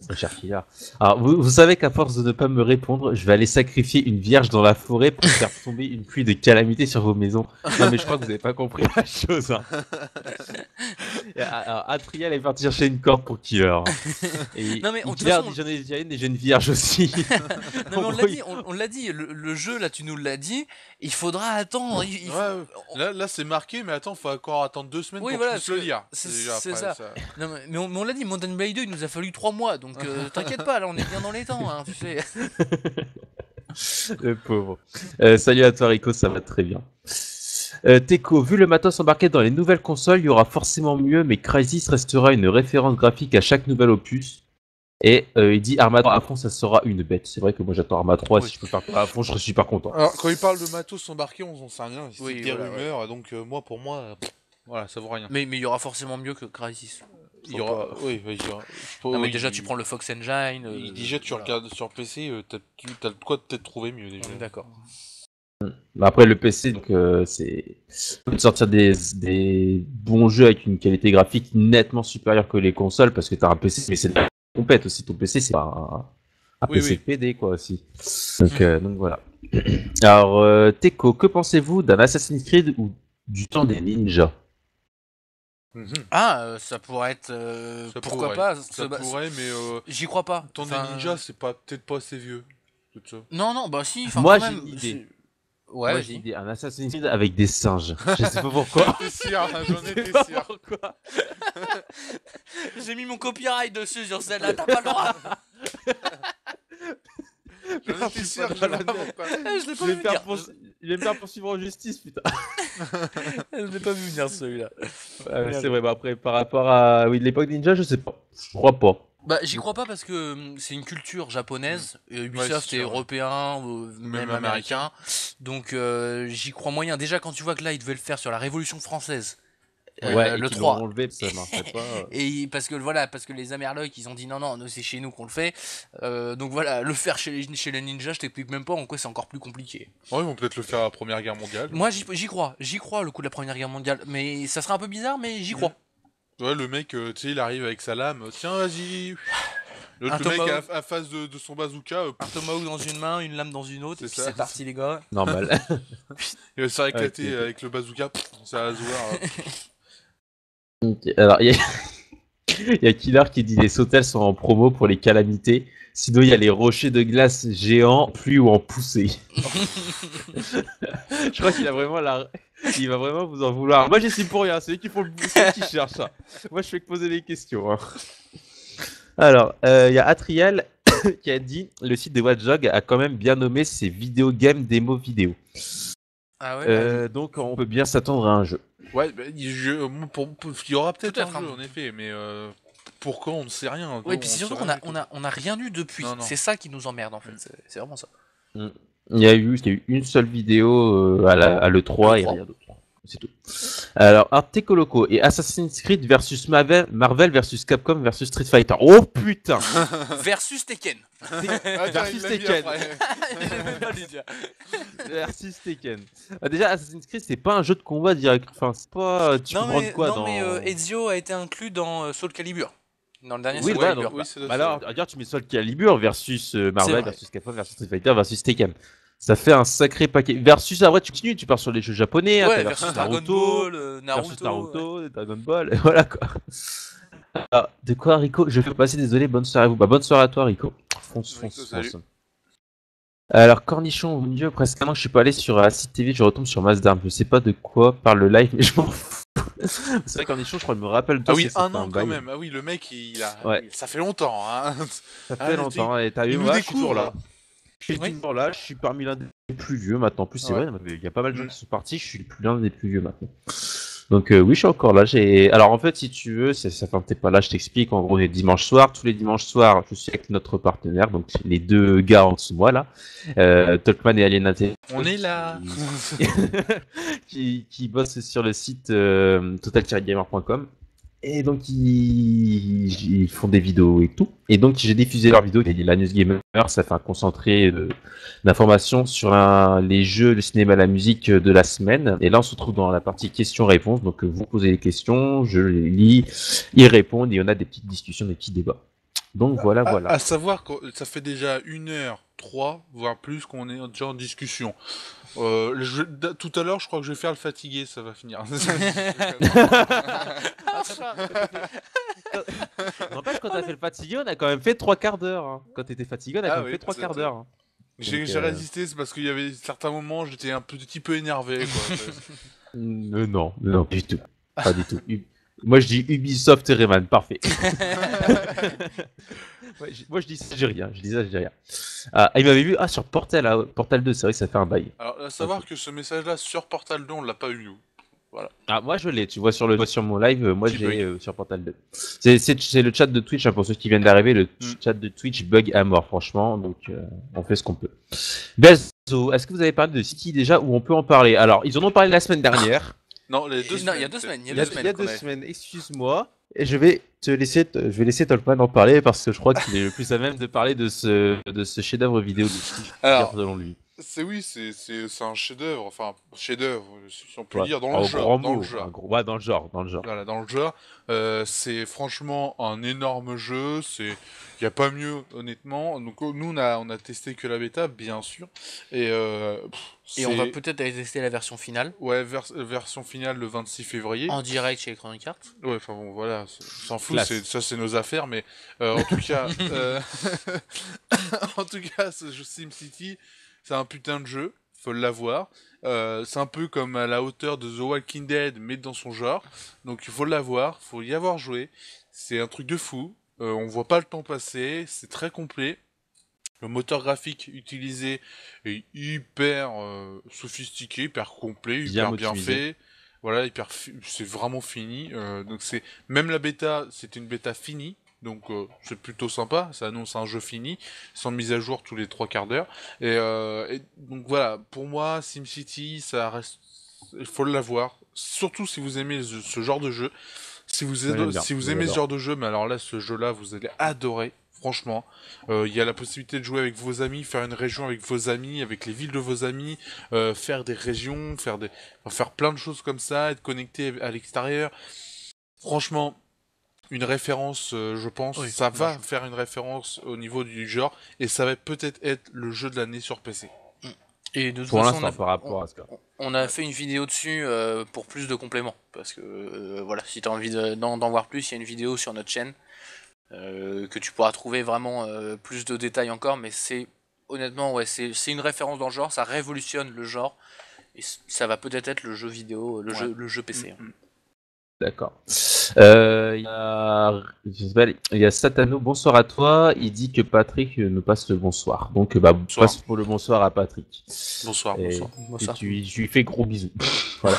très cher Killer. Alors, vous savez qu'à force de ne pas me répondre, je vais aller sacrifier une vierge dans la forêt pour faire tomber une pluie de calamité sur vos maisons. Non, mais je crois que vous n'avez pas compris la chose. Hein. Alors, Atrial est parti chercher une corde pour Killer. Et Non, mais de toute Killer façon, dit j'en ai déjà une et j'ai une vierge aussi. non, mais En on gros, l'a dit, on l'a dit, le jeu, là, tu nous l'as dit, il faudra attendre. Là c'est marqué, mais attends, faut encore attendre 2 semaines Oui, pour voilà, que je puisse le lire. c'est Déjà, c'est après, ça. Non, mais on l'a dit, Mountain Blade 2, il nous a fallu 3 mois, donc t'inquiète pas, là, on est bien dans les temps, hein, tu sais. Le pauvre. Salut à toi Rico, ça va très bien. Teco, vu le matos embarqué dans les nouvelles consoles, il y aura forcément mieux, mais Crysis restera une référence graphique à chaque nouvel opus. Et il dit Arma 3 à fond, ça sera une bête. C'est vrai que moi j'attends Arma 3, Oui. si je peux faire à fond, je serais super content. Alors, quand il parle de matos embarqué, on s'en sait rien. C'est Oui, des voilà, rumeurs, donc pour moi, voilà, ça vaut rien. Mais il y aura forcément mieux que Crysis. Il y aura. Oui, il y aura. Non, mais oui, déjà, tu prends le Fox Engine. Déjà, tu voilà. regardes sur PC, t'as le quoi de peut-être trouver mieux déjà. On est d'accord. Bah après le PC, donc c'est on peut te sortir des bons jeux avec une qualité graphique nettement supérieure que les consoles parce que t'as un PC, mais c'est de la compète aussi. Ton PC, c'est pas un Oui, PC oui. de PD quoi aussi. Donc voilà. Alors Teco, que pensez-vous d'un Assassin's Creed ou du temps des ninjas? Ah, ça pourrait être. Ça pourquoi pourrait. pas Ça pourrait, mais J'y crois pas. Temps des Enfin, ninjas, c'est peut-être pas assez vieux. Tout ça. Non, bah si, enfin Moi quand j'ai même. une idée. Ouais, Moi j'ai vas-y. une idée, un Assassin's Creed avec des singes. Je sais pas pourquoi. J'en étais sûr, j'en Je sais étais pas sûr. pourquoi. J'ai mis mon copyright dessus sur celle-là, t'as pas le droit. J'en étais sûr, je pas sais la pas mienne. pourquoi. Je l'ai Je pas vais vu me faire venir. il va me faire poursuivre en justice, putain. Je l'ai pas vu venir celui-là. C'est vrai, bah après, par rapport à l'époque Ninja, je sais pas. Je crois pas. Bah j'y crois pas parce que c'est une culture japonaise, et Ubisoft c'est est sûr, ouais. européen, même américain, donc j'y crois moyen. Déjà quand tu vois que là ils devaient le faire sur la Révolution française, Ouais, et le qu'ils 3, l'ont enlevé, ça marchait pas. et parce que les Amerlocs ils ont dit non, nous c'est chez nous qu'on le fait, donc voilà, le faire chez les ninjas, je t'explique même pas en quoi c'est encore plus compliqué. Ouais, ils vont peut-être le faire à la Première Guerre mondiale. Moi j'y crois le coup de la Première Guerre mondiale, mais ça serait un peu bizarre, mais j'y crois. Ouais, le mec, tu sais, il arrive avec sa lame, tiens, vas-y. L'autre, Un le mec tomahawk. à face de son bazooka, Un tomahawk dans une main, une lame dans une autre, et puis c'est parti les gars. Normal. il va se faire éclater Ok. avec le bazooka, ça va se voir. Ok, alors, il y a Killer qui dit les sautels sont en promo pour les calamités. Sinon, il y a les rochers de glace géants, pluie ou en poussée. Je crois qu'il a vraiment il va vraiment vous en vouloir. Moi, j'y suis pour rien. C'est eux qui font le boulot, qui cherchent ça. Moi, je fais que poser les questions. Hein. Alors, il y a Atrial qui a dit le site de Watch Dogs a quand même bien nommé ses vidéo games démo vidéo. Ah ouais. Donc, on peut bien s'attendre à un jeu. Ouais, bah, il y aura peut-être un Peut-être, jeu, hein. en effet, mais pourquoi, on ne sait rien. Ouais, puis c'est surtout qu'on a rien eu depuis. Non. C'est ça qui nous emmerde en fait. C'est vraiment ça. Il y a eu une seule vidéo à l'E3 et rien d'autre. C'est tout. Alors, Arte Coloco et Assassin's Creed versus Marvel versus Capcom versus Street Fighter. Oh putain. Versus Tekken. Versus Tekken. Versus Tekken. Déjà, Assassin's Creed, c'est pas un jeu de combat direct. Enfin, c'est pas. Tu Non comprends mais, quoi non, dans. mais Ezio a été inclus dans Soul Calibur. Dans le dernier Oui, Soul voilà, Calibur. donc, oui, c'est bah alors, regarde, tu mets Soul Calibur versus Marvel vrai. versus Capcom versus Street Fighter versus Tekken. Ça fait un sacré paquet. Versus, après, tu continues, tu pars sur les jeux japonais. Ouais, t'as versus Dragon Ball, versus Naruto. Naruto, Dragon Ball, et voilà quoi. Ah, de quoi, Rico? Je fais passer, désolé, bonne soirée à vous. Bah, bonne soirée à toi, Rico. Fonce. Salut. Alors, Cornichon, mon dieu, presque un an que je suis pas allé sur Acid TV, je retombe sur Mazda. Je sais pas de quoi parle le live, mais je m'en fous. C'est vrai, Cornichon, je crois, il me rappelle. Ah oui, ça fait un an bail. quand même. Ah oui, le mec, Ouais. ça fait longtemps. Hein. Ça fait longtemps, et t'as vu, il nous moi, je suis toujours découvre. là. Je suis toujours là, je suis parmi l'un des plus vieux maintenant. En plus, c'est Ouais. vrai, il y a pas mal de gens qui sont partis, je suis l'un des plus vieux maintenant. Donc oui, je suis encore là. Alors en fait, si tu veux, ça quand t'es pas là, je t'explique. En gros, on est dimanche soir. Tous les dimanches soirs, je suis avec notre partenaire, donc les deux gars en dessous de moi là, Talkman et Aliénaté. On est là. qui bossent sur le site total-gamer.com. Et donc ils font des vidéos et tout. Et donc j'ai diffusé leurs vidéos. La News Gamer, ça fait un concentré d'informations sur les jeux, le cinéma, la musique de la semaine. Et là on se retrouve dans la partie questions-réponses. Donc vous posez les questions, je les lis, ils répondent et on a des petites discussions, des petits débats. Donc voilà. À savoir que ça fait déjà 1 heure 3, voire plus, qu'on est déjà en discussion. Tout à l'heure, je crois que je vais faire le fatigué, ça va finir. N'empêche, quand t'as fait le fatigué, on a quand même fait 3 quarts d'heure. Hein. Quand t'étais fatigué, on a quand même fait 3 quarts peut-être. d'heure. Hein. J'ai Donc, résisté, c'est parce qu'il y avait certains moments, j'étais un petit peu énervé, quoi. Non, non, du tout. Pas du tout. Moi, je dis Ubisoft et Rayman, parfait. Ouais, moi, je dis ça, j'ai rien. Je dis ça, j'ai rien. Ah, il m'avait vu sur Portal 2, c'est vrai que ça fait un bail. Alors, à savoir que ce message-là sur Portal 2, on l'a pas eu, nous. Voilà. Ah, moi, je l'ai. Tu vois sur mon live, moi, Qui j'ai sur Portal 2. C'est le chat de Twitch, hein, pour ceux qui viennent d'arriver. Le chat de Twitch bug à mort, franchement. Donc, on fait ce qu'on peut. Bezo, est-ce que vous avez parlé de City déjà ou on peut en parler? Alors, ils en ont parlé la semaine dernière. Non, il y a 2 semaines. Il y a 2 semaines, excuse-moi. Et je vais laisser Tolkien en parler parce que je crois qu'il est le plus à même de parler de ce chef-d'œuvre vidéo de Steve, selon lui. C'est un chef-d'œuvre, enfin chef-d'œuvre, si on peut dire, dans le genre. Dans le genre. Voilà, dans le genre. C'est franchement un énorme jeu. Il y a pas mieux, honnêtement. Donc nous on a testé que la bêta, bien sûr. Et on va peut-être aller tester la version finale. Ouais, version finale le 26 février. En direct chez Electronic Arts. Ouais, enfin bon, voilà, on s'en fout, ça c'est nos affaires, mais en tout cas, en tout cas, ce jeu SimCity, c'est un putain de jeu, faut l'avoir. C'est un peu comme à la hauteur de The Walking Dead, mais dans son genre. Donc il faut l'avoir, faut y avoir joué. C'est un truc de fou. On voit pas le temps passer, c'est très complet. Le moteur graphique utilisé est hyper sophistiqué, hyper complet, hyper bien fait. Voilà, c'est vraiment fini. Donc même la bêta, c'était une bêta finie. Donc c'est plutôt sympa, ça annonce un jeu fini, sans mise à jour tous les 3 quarts d'heure. Et donc voilà, pour moi, SimCity, ça reste, il faut l'avoir. Surtout si vous aimez ce genre de jeu. Si vous aimez ce genre de jeu, mais alors là, ce jeu-là, vous allez adorer. Franchement, il y a la possibilité de jouer avec vos amis, faire une région avec vos amis, avec les villes de vos amis, faire des régions, faire plein de choses comme ça, être connecté à l'extérieur. Franchement, une référence, je pense, ça va faire une référence au niveau du genre, et ça va peut-être être le jeu de l'année sur PC. Et de toute façon, on a fait une vidéo dessus pour plus de compléments, parce que voilà, si tu as envie d'en voir plus, il y a une vidéo sur notre chaîne. Que tu pourras trouver vraiment plus de détails encore, mais honnêtement c'est une référence dans le genre, ça révolutionne le genre et ça va peut-être être le jeu vidéo, le jeu PC. D'accord. Il y a Satano, bonsoir à toi. Il dit que Patrick nous passe le bonsoir. Donc passe pour le bonsoir à Patrick. Bonsoir. Et je lui fais gros bisous. Voilà.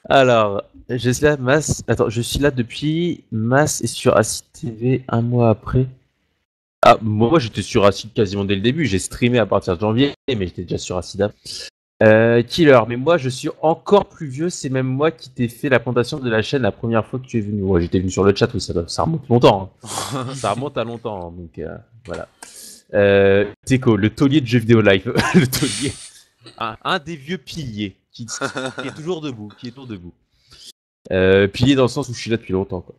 Alors, je suis là depuis Mass et sur Acid TV un mois après. Ah, moi j'étais sur Acid quasiment dès le début, j'ai streamé à partir de janvier, mais j'étais déjà sur Acid. Killer, mais moi je suis encore plus vieux, c'est même moi qui t'ai fait la présentation de la chaîne la première fois que tu es venu. Ouais, j'étais venu sur le chat, ça remonte longtemps. Hein. Ça remonte à longtemps, hein, donc voilà. Teco, le taulier de jeux vidéo live, le taulier. Un des vieux piliers. Qui est toujours debout, pilier dans le sens où je suis là depuis longtemps, quoi.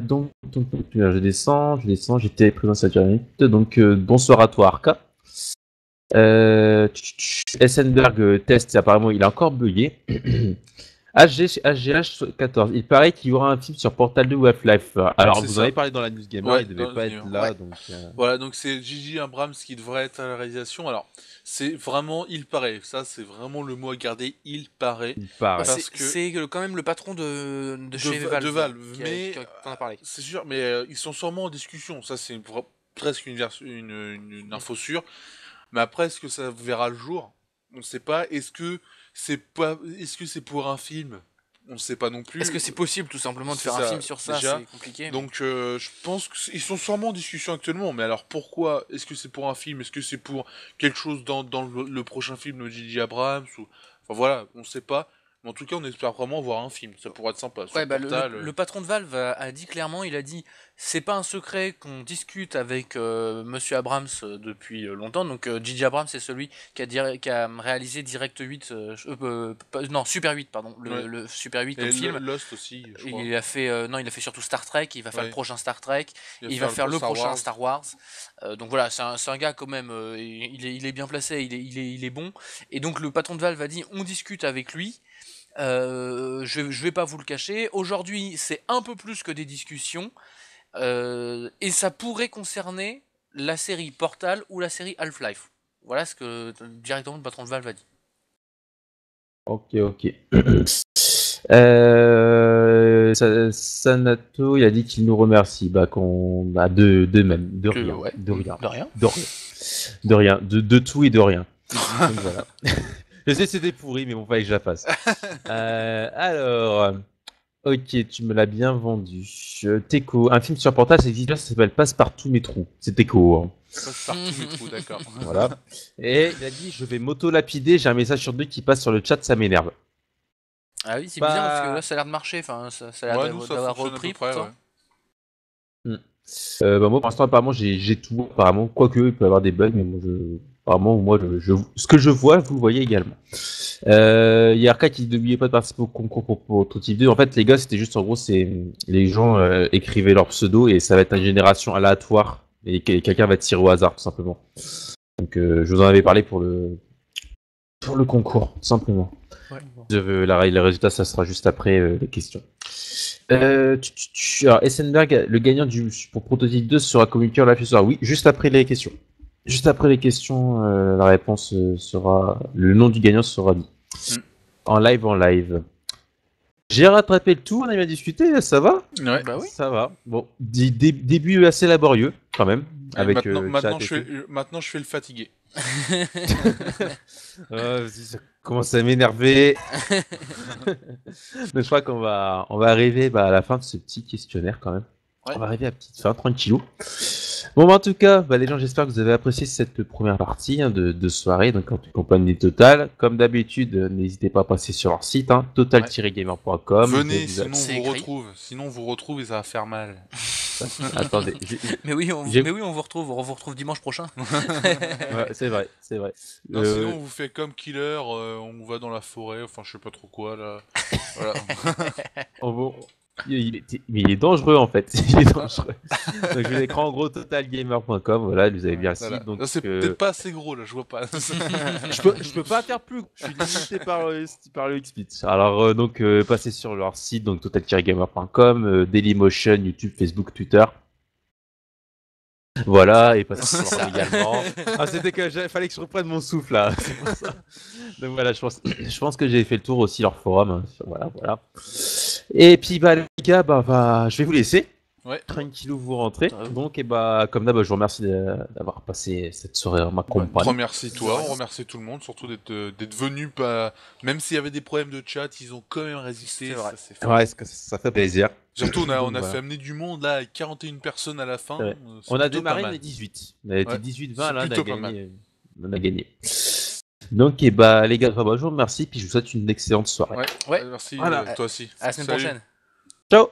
Donc, je descends, j'étais présent cette journée. Donc, bonsoir à toi, Arca. Essenberg test, apparemment, il a encore bugué. HGH14, il paraît qu'il y aura un film sur Portal 2 ou Half-Life. Alors, vous en avez parlé dans la News Gamer, il devait pas être là. Donc, voilà, donc c'est J.J. Abrams qui devrait être à la réalisation. Alors, c'est vraiment, il paraît, ça c'est vraiment le mot à garder, il paraît. Parce que c'est quand même le patron de chez Valve. De Valve, mais t'en as parlé. C'est sûr, mais ils sont sûrement en discussion. Ça c'est presque une info sûre. Mais après, est-ce que ça verra le jour? On ne sait pas. Est-ce que c'est pour un film? On ne sait pas non plus. Est-ce que c'est possible tout simplement de faire un film sur ça? Déjà. C'est compliqué. Donc je pense qu'ils sont sûrement en discussion actuellement. Mais alors pourquoi? Est-ce que c'est pour un film? Est-ce que c'est pour quelque chose dans le prochain film de J.J. Abrams Enfin voilà, on ne sait pas. Mais en tout cas, on espère vraiment voir un film. Ça pourrait être sympa. Sur Ouais, bah, Portal, le patron de Valve a dit clairement, il a dit, c'est pas un secret qu'on discute avec Monsieur Abrams depuis longtemps. Donc J.J. Abrams, c'est celui qui a réalisé Direct 8, non Super 8, pardon, Ouais. le Super 8 et comme film. Lost aussi, je crois. Il a fait, non, il a fait surtout Star Trek. Il va faire Ouais. le prochain Star Trek. Il va faire le prochain Star Wars. Donc voilà, c'est un gars quand même. Il est bien placé. Il est bon. Et donc le patron de Valve a dit, on discute avec lui. Je vais pas vous le cacher. Aujourd'hui, c'est un peu plus que des discussions. Et ça pourrait concerner la série Portal ou la série Half-Life. Voilà ce que directement le patron de Valve a dit. Ok. Sanato, il a dit qu'il nous remercie. Bah, de même. De rien. Ouais, De rien. De rien. De rien. De tout et de rien. Donc, voilà. Je sais que c'était pourri, mais bon, fallait que je la fasse. Alors, ok, tu me l'as bien vendu. Teco, un film sur Portal, ça existe, ça s'appelle Passe-Partout mes trous. C'est Teco. Hein. Passe-Partout mes trous, d'accord. Voilà. Et il a dit, je vais m'auto-lapider, j'ai un message sur 2 qui passe sur le chat, ça m'énerve. Ah oui, c'est Bah- bizarre parce que là, ça a l'air de marcher. Enfin, ça a l'air Ouais, nous, ça d'avoir fonctionne à repris peu près, pourtant. ouais. Bah, moi, pour l'instant, apparemment, j'ai tout. Apparemment, quoique, il peut y avoir des bugs, mais apparemment, moi, ce que je vois, vous le voyez également. Il y a Arca qui n'oubliait pas de participer au concours pour Prototype 2. En fait, les gars, c'était juste, en gros, c'est les gens écrivaient leur pseudo et ça va être une génération aléatoire et quelqu'un va tirer au hasard, tout simplement. Donc, je vous en avais parlé pour le concours, tout simplement. Ouais. Les résultats, ça sera juste après les questions. Alors, Essenberg, le gagnant pour Prototype 2 sera communiqué en live ce soir. Oui, juste après les questions. Juste après les questions, la réponse sera. Le nom du gagnant sera dit. En live. J'ai rattrapé le tout, on a bien discuté, ça va? Ouais. Bah oui. Ça va. Bon, début assez laborieux, quand même. Et Avec maintenant, chat et maintenant, je fais le fatigué. ça commence à m'énerver. Mais je crois qu'on va arriver à la fin de ce petit questionnaire quand même. Ouais. On va arriver à la petite fin, tranquillou. Bon, en tout cas, les gens, j'espère que vous avez apprécié cette première partie de soirée, donc en compagnie Total. Comme d'habitude, n'hésitez pas à passer sur leur site, total-gamer.com. Venez, sinon on vous retrouve et ça va faire mal. Attendez. Mais oui, on vous retrouve. On vous retrouve dimanche prochain. Ouais, c'est vrai. Non, sinon on vous fait comme Killer, on va dans la forêt, enfin je sais pas trop quoi là. Voilà. Il est dangereux en fait. Il est dangereux. Donc je vais l'écran en gros totalgamer.com. Voilà, vous avez bien le site. Donc c'est peut-être pas assez gros là, je vois pas. je peux pas faire plus. Je suis limité par le XSplit. Alors donc passez sur leur site donc total-gamer.com, Dailymotion, YouTube, Facebook, Twitter. Voilà, et passez sur leur également. C'était que fallait que je reprenne mon souffle là. C'est pour ça. Donc voilà, je pense que j'ai fait le tour aussi leur forum. Hein. Voilà. Et puis les gars, je vais vous laisser. Ouais. Tranquillou, vous rentrez. Donc comme d'hab, je vous remercie d'avoir passé cette soirée en ma compagnie. On remercie toi, on remercie tout le monde, surtout d'être venu. Même s'il y avait des problèmes de chat, ils ont quand même résisté. Ça fait plaisir. Surtout on a fait amener du monde là, avec 41 personnes à la fin. Ouais. On a démarré, on est 18. On a été 18-20 là, on a gagné. Donc les gars, je vous remercie, puis je vous souhaite une excellente soirée. Ouais. Merci, toi aussi. À la semaine prochaine. Ciao.